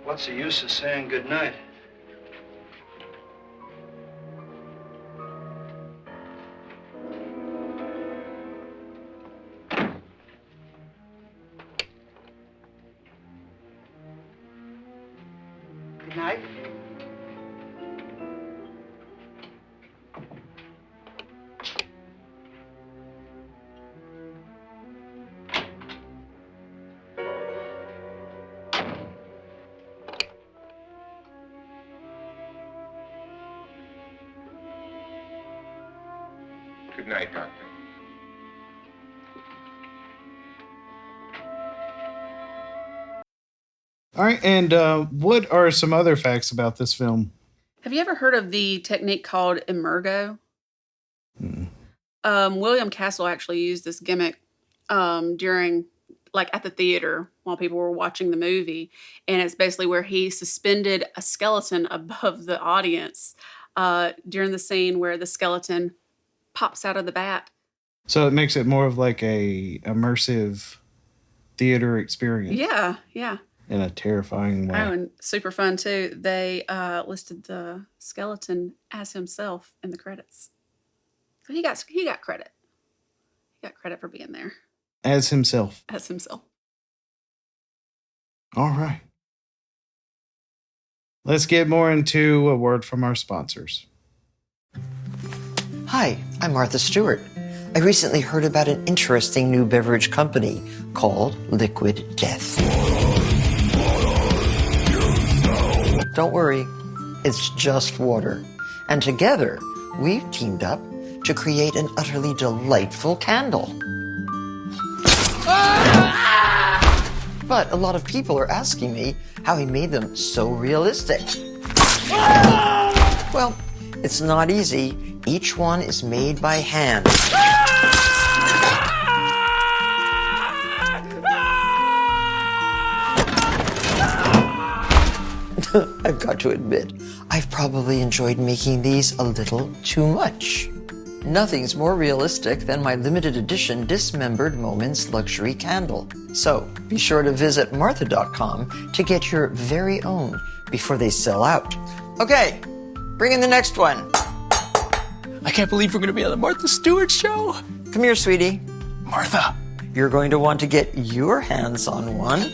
What's the use of saying goodnight? Good night. Good night, Doctor. All right, and what are some other facts about this film? Have you ever heard of the technique called emergo? William Castle actually used this gimmick during, like at the theater while people were watching the movie. And it's basically where he suspended a skeleton above the audience during the scene where the skeleton pops out of the bat. So it makes it more of like a immersive theater experience. Yeah, yeah. In a terrifying way. Oh, and super fun too. They listed the skeleton as himself in the credits. So he got credit. He got credit for being there. As himself. As himself. All right. Let's get more into a word from our sponsors. Hi, I'm Martha Stewart. I recently heard about an interesting new beverage company called Liquid Death. Don't worry, it's just water. And together, we've teamed up to create an utterly delightful candle. But a lot of people are asking me how he made them so realistic. Well, it's not easy. Each one is made by hand. I've got to admit, I've probably enjoyed making these a little too much. Nothing's more realistic than my limited edition Dismembered Moments luxury candle. So be sure to visit martha.com to get your very own before they sell out. Okay, bring in the next one. I can't believe we're going to be on the Martha Stewart show. Come here, sweetie. Martha. You're going to want to get your hands on one.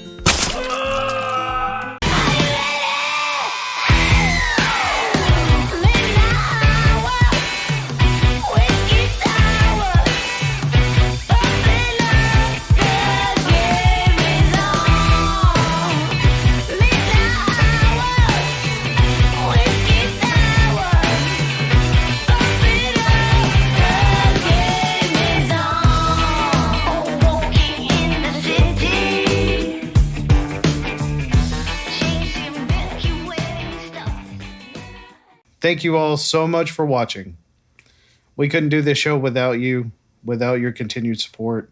Thank you all so much for watching. We couldn't do this show without you, without your continued support.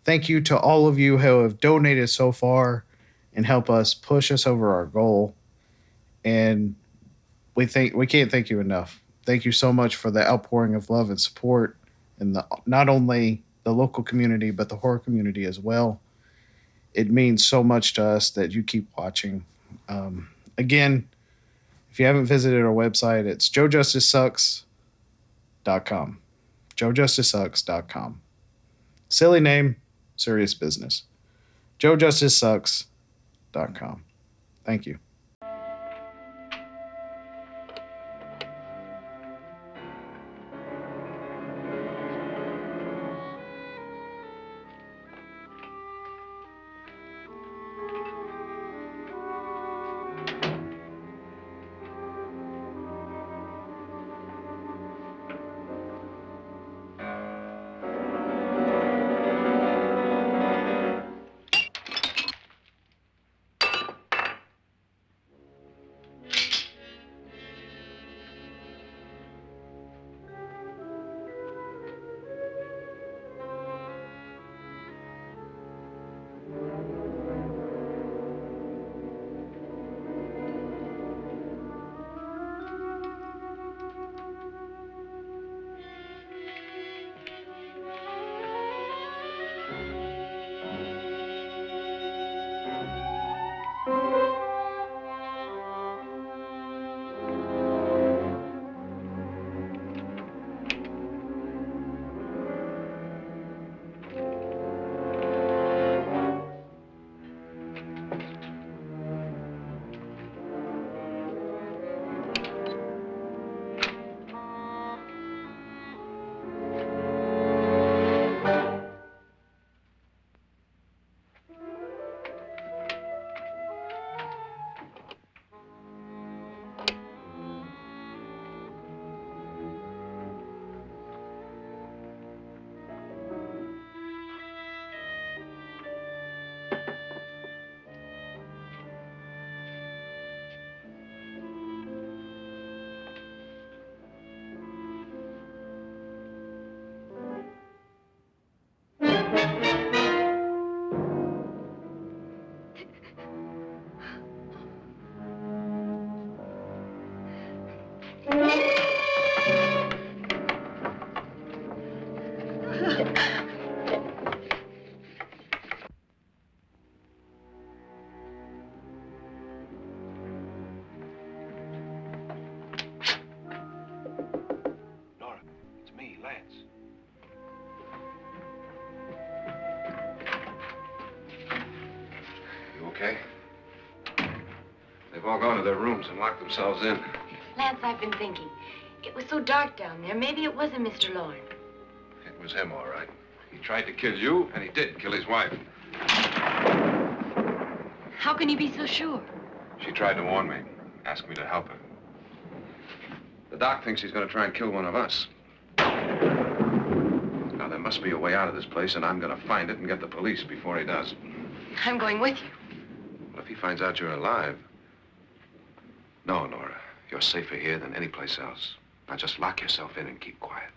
Thank you to all of you who have donated so far and help us push us over our goal. And we can't thank you enough. Thank you so much for the outpouring of love and support in not only the local community, but the horror community as well. It means so much to us that you keep watching. Again, if you haven't visited our website, it's joejusticesucks.com. joejusticesucks.com. Silly name, serious business. joejusticesucks.com. Thank you. okay? They've all gone to their rooms and locked themselves in. Lance, I've been thinking. It was so dark down there. Maybe it wasn't Mr. Lorne. It was him, all right. He tried to kill you, and he did kill his wife. How can you be so sure? She tried to warn me, asked me to help her. The doc thinks he's going to try and kill one of us. Now, there must be a way out of this place, and I'm going to find it and get the police before he does. I'm going with you. Well, if he finds out you're alive... No, Nora. You're safer here than any place else. Now, just lock yourself in and keep quiet.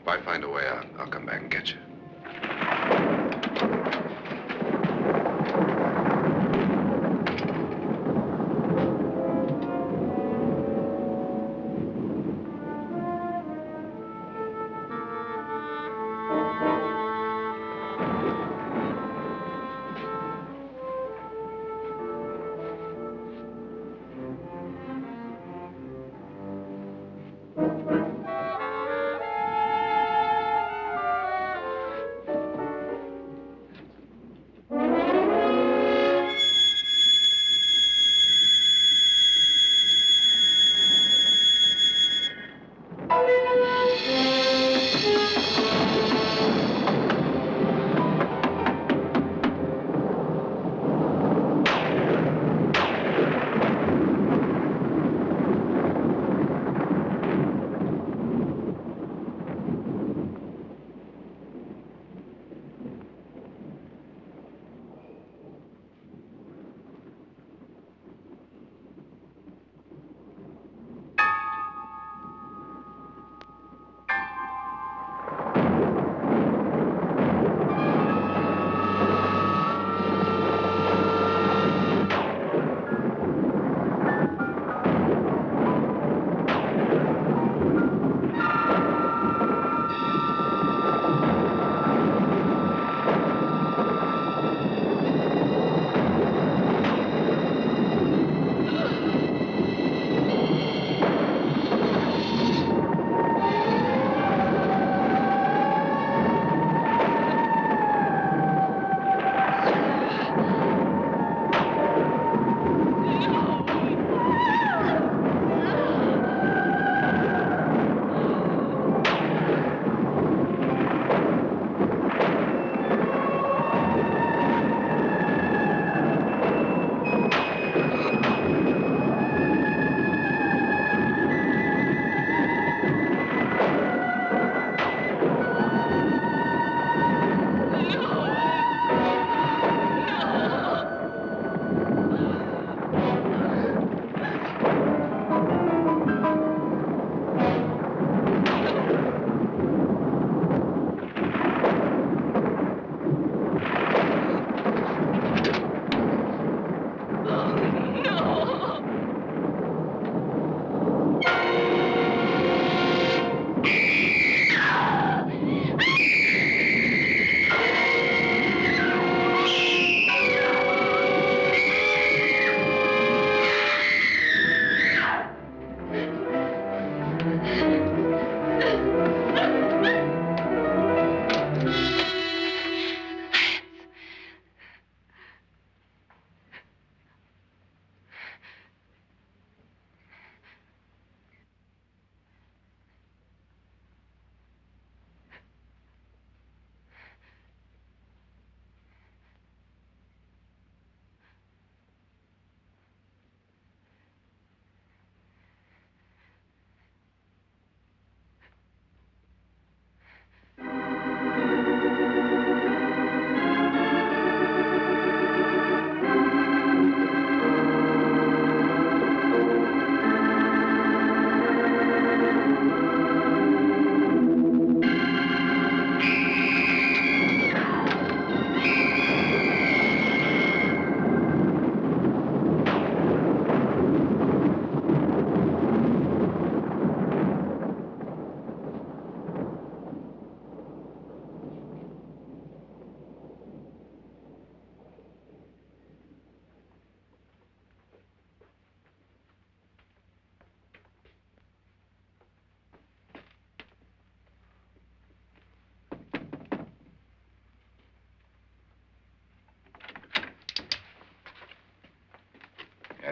If I find a way out, I'll come back and get you.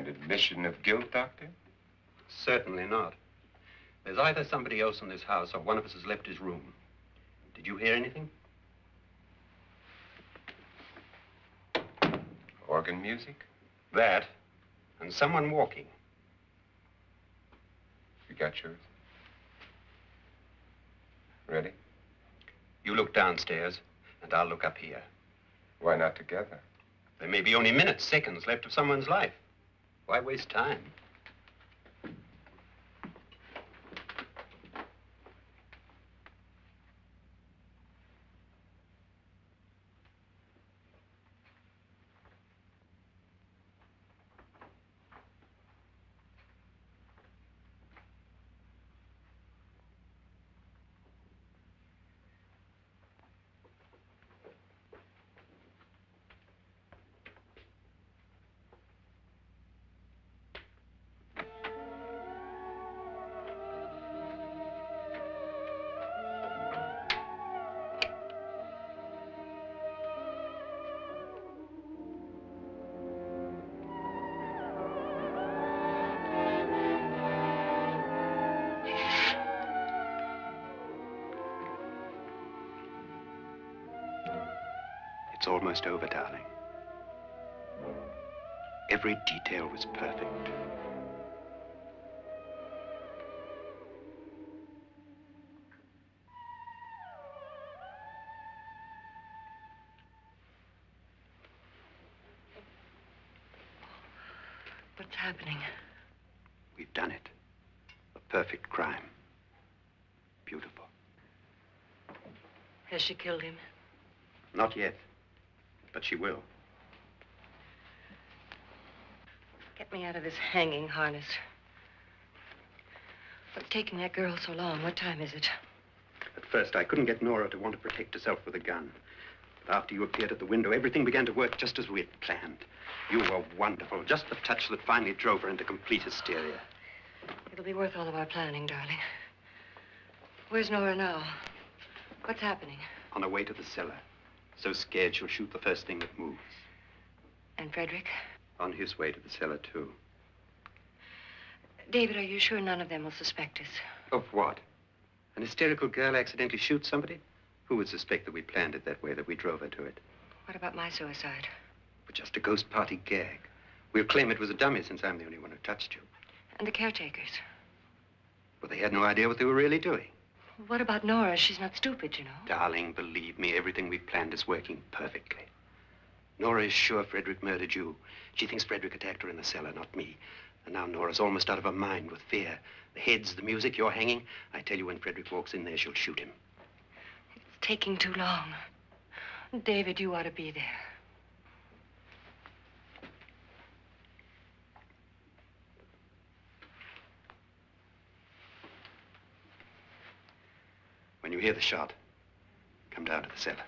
An admission of guilt, Doctor? Certainly not. There's either somebody else in this house or one of us has left his room. Did you hear anything? Organ music? That, and someone walking. You got yours? Ready? You look downstairs, and I'll look up here. Why not together? There may be only minutes, seconds left of someone's life. Why waste time? It's almost over, darling. Every detail was perfect. What's happening? We've done it. A perfect crime. Beautiful. Has she killed him? Not yet, but she will. Get me out of this hanging harness. What's taking that girl so long? What time is it? At first, I couldn't get Nora to want to protect herself with a gun. But after you appeared at the window, everything began to work just as we had planned. You were wonderful. Just the touch that finally drove her into complete hysteria. It'll be worth all of our planning, darling. Where's Nora now? What's happening? On her way to the cellar. So scared she'll shoot the first thing that moves. And Frederick? On his way to the cellar, too. David, are you sure none of them will suspect us? Of what? An hysterical girl accidentally shoots somebody? Who would suspect that we planned it that way, that we drove her to it? What about my suicide? But just a ghost party gag. We'll claim it was a dummy since I'm the only one who touched you. And the caretakers? Well, they had no idea what they were really doing. What about Nora? She's not stupid, you know. Darling, believe me, everything we planned is working perfectly. Nora is sure Frederick murdered you. She thinks Frederick attacked her in the cellar, not me. And now Nora's almost out of her mind with fear. The heads, the music, you're hanging. I tell you, when Frederick walks in there, she'll shoot him. It's taking too long. David, you ought to be there. When you hear the shot, come down to the cellar.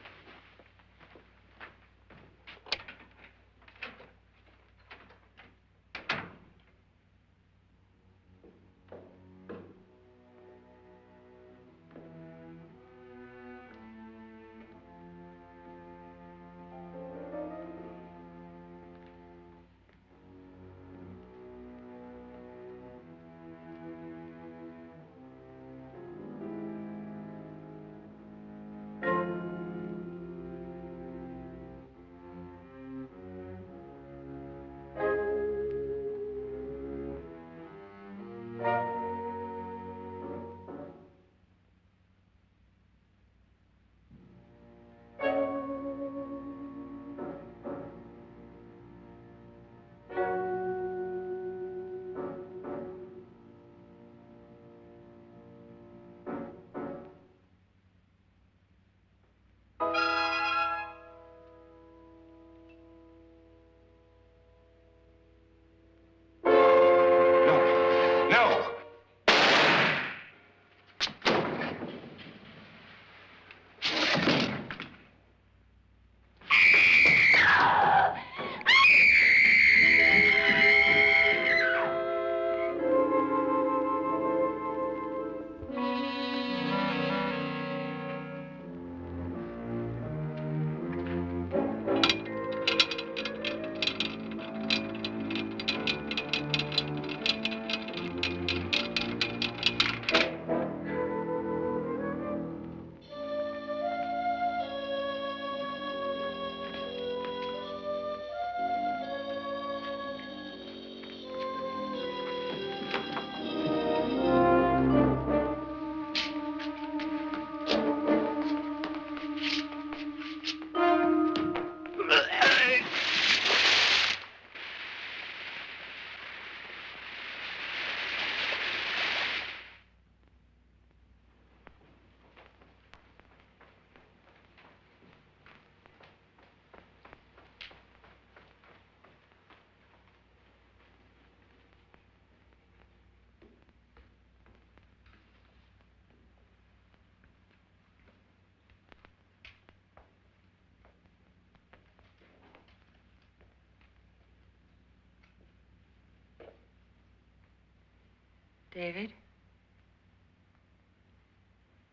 David?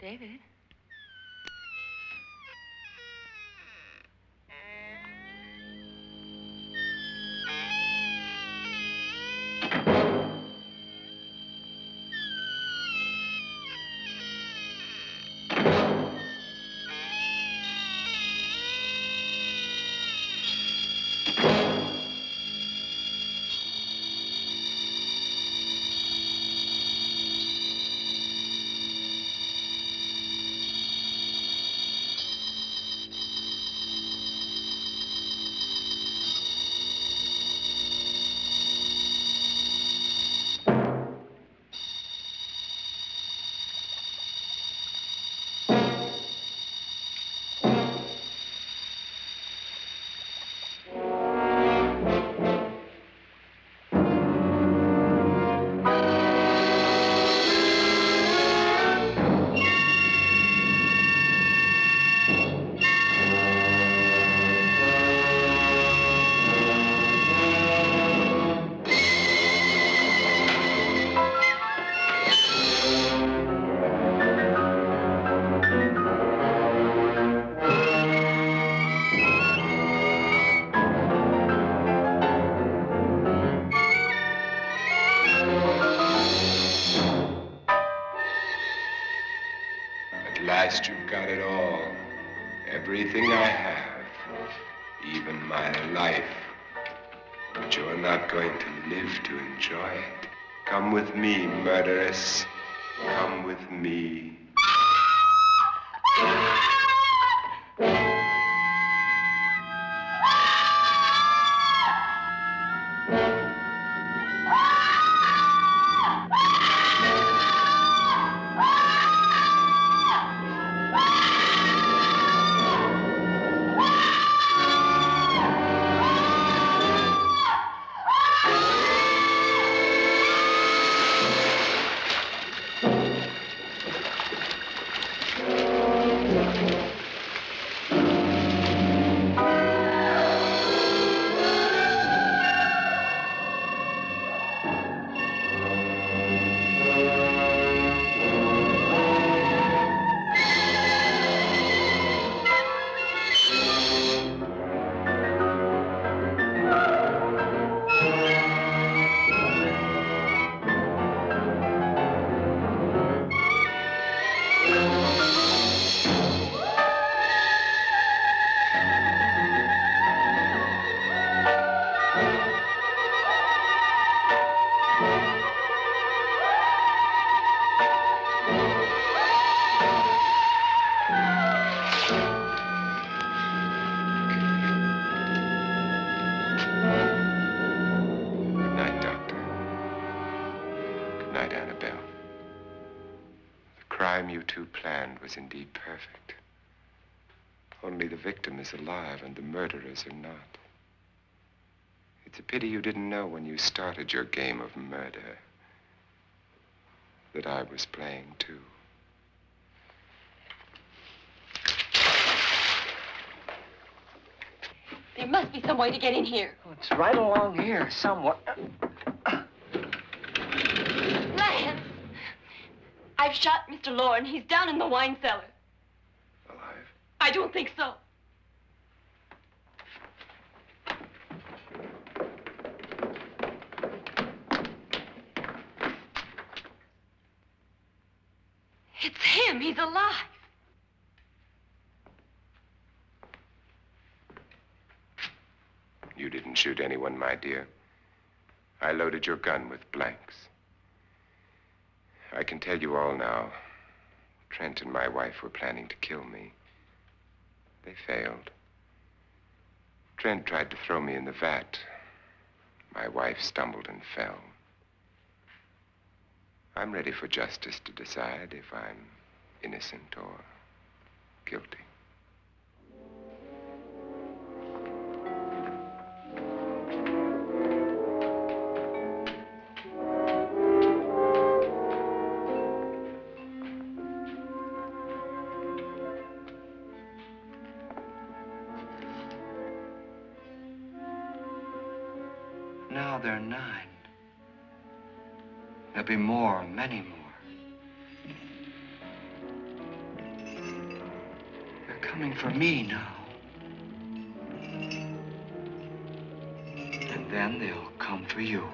David? At last you've got it all. Everything I have. Even my life. But you're not going to live to enjoy it. Come with me, murderess. Come with me. You two planned was indeed perfect. Only the victim is alive and the murderers are not. It's a pity you didn't know when you started your game of murder that I was playing too. There must be some way to get in here. Oh, it's right along here, somewhere. Lance! I've shot Mr. Loren. He's down in the wine cellar. Alive? I don't think so. It's him. He's alive. You didn't shoot anyone, my dear. I loaded your gun with blanks. I can tell you all now. Trent and my wife were planning to kill me. They failed. Trent tried to throw me in the vat. My wife stumbled and fell. I'm ready for justice to decide if I'm innocent or guilty. Now they're 9. There'll be more, many more. They're coming for me now. And then they'll come for you.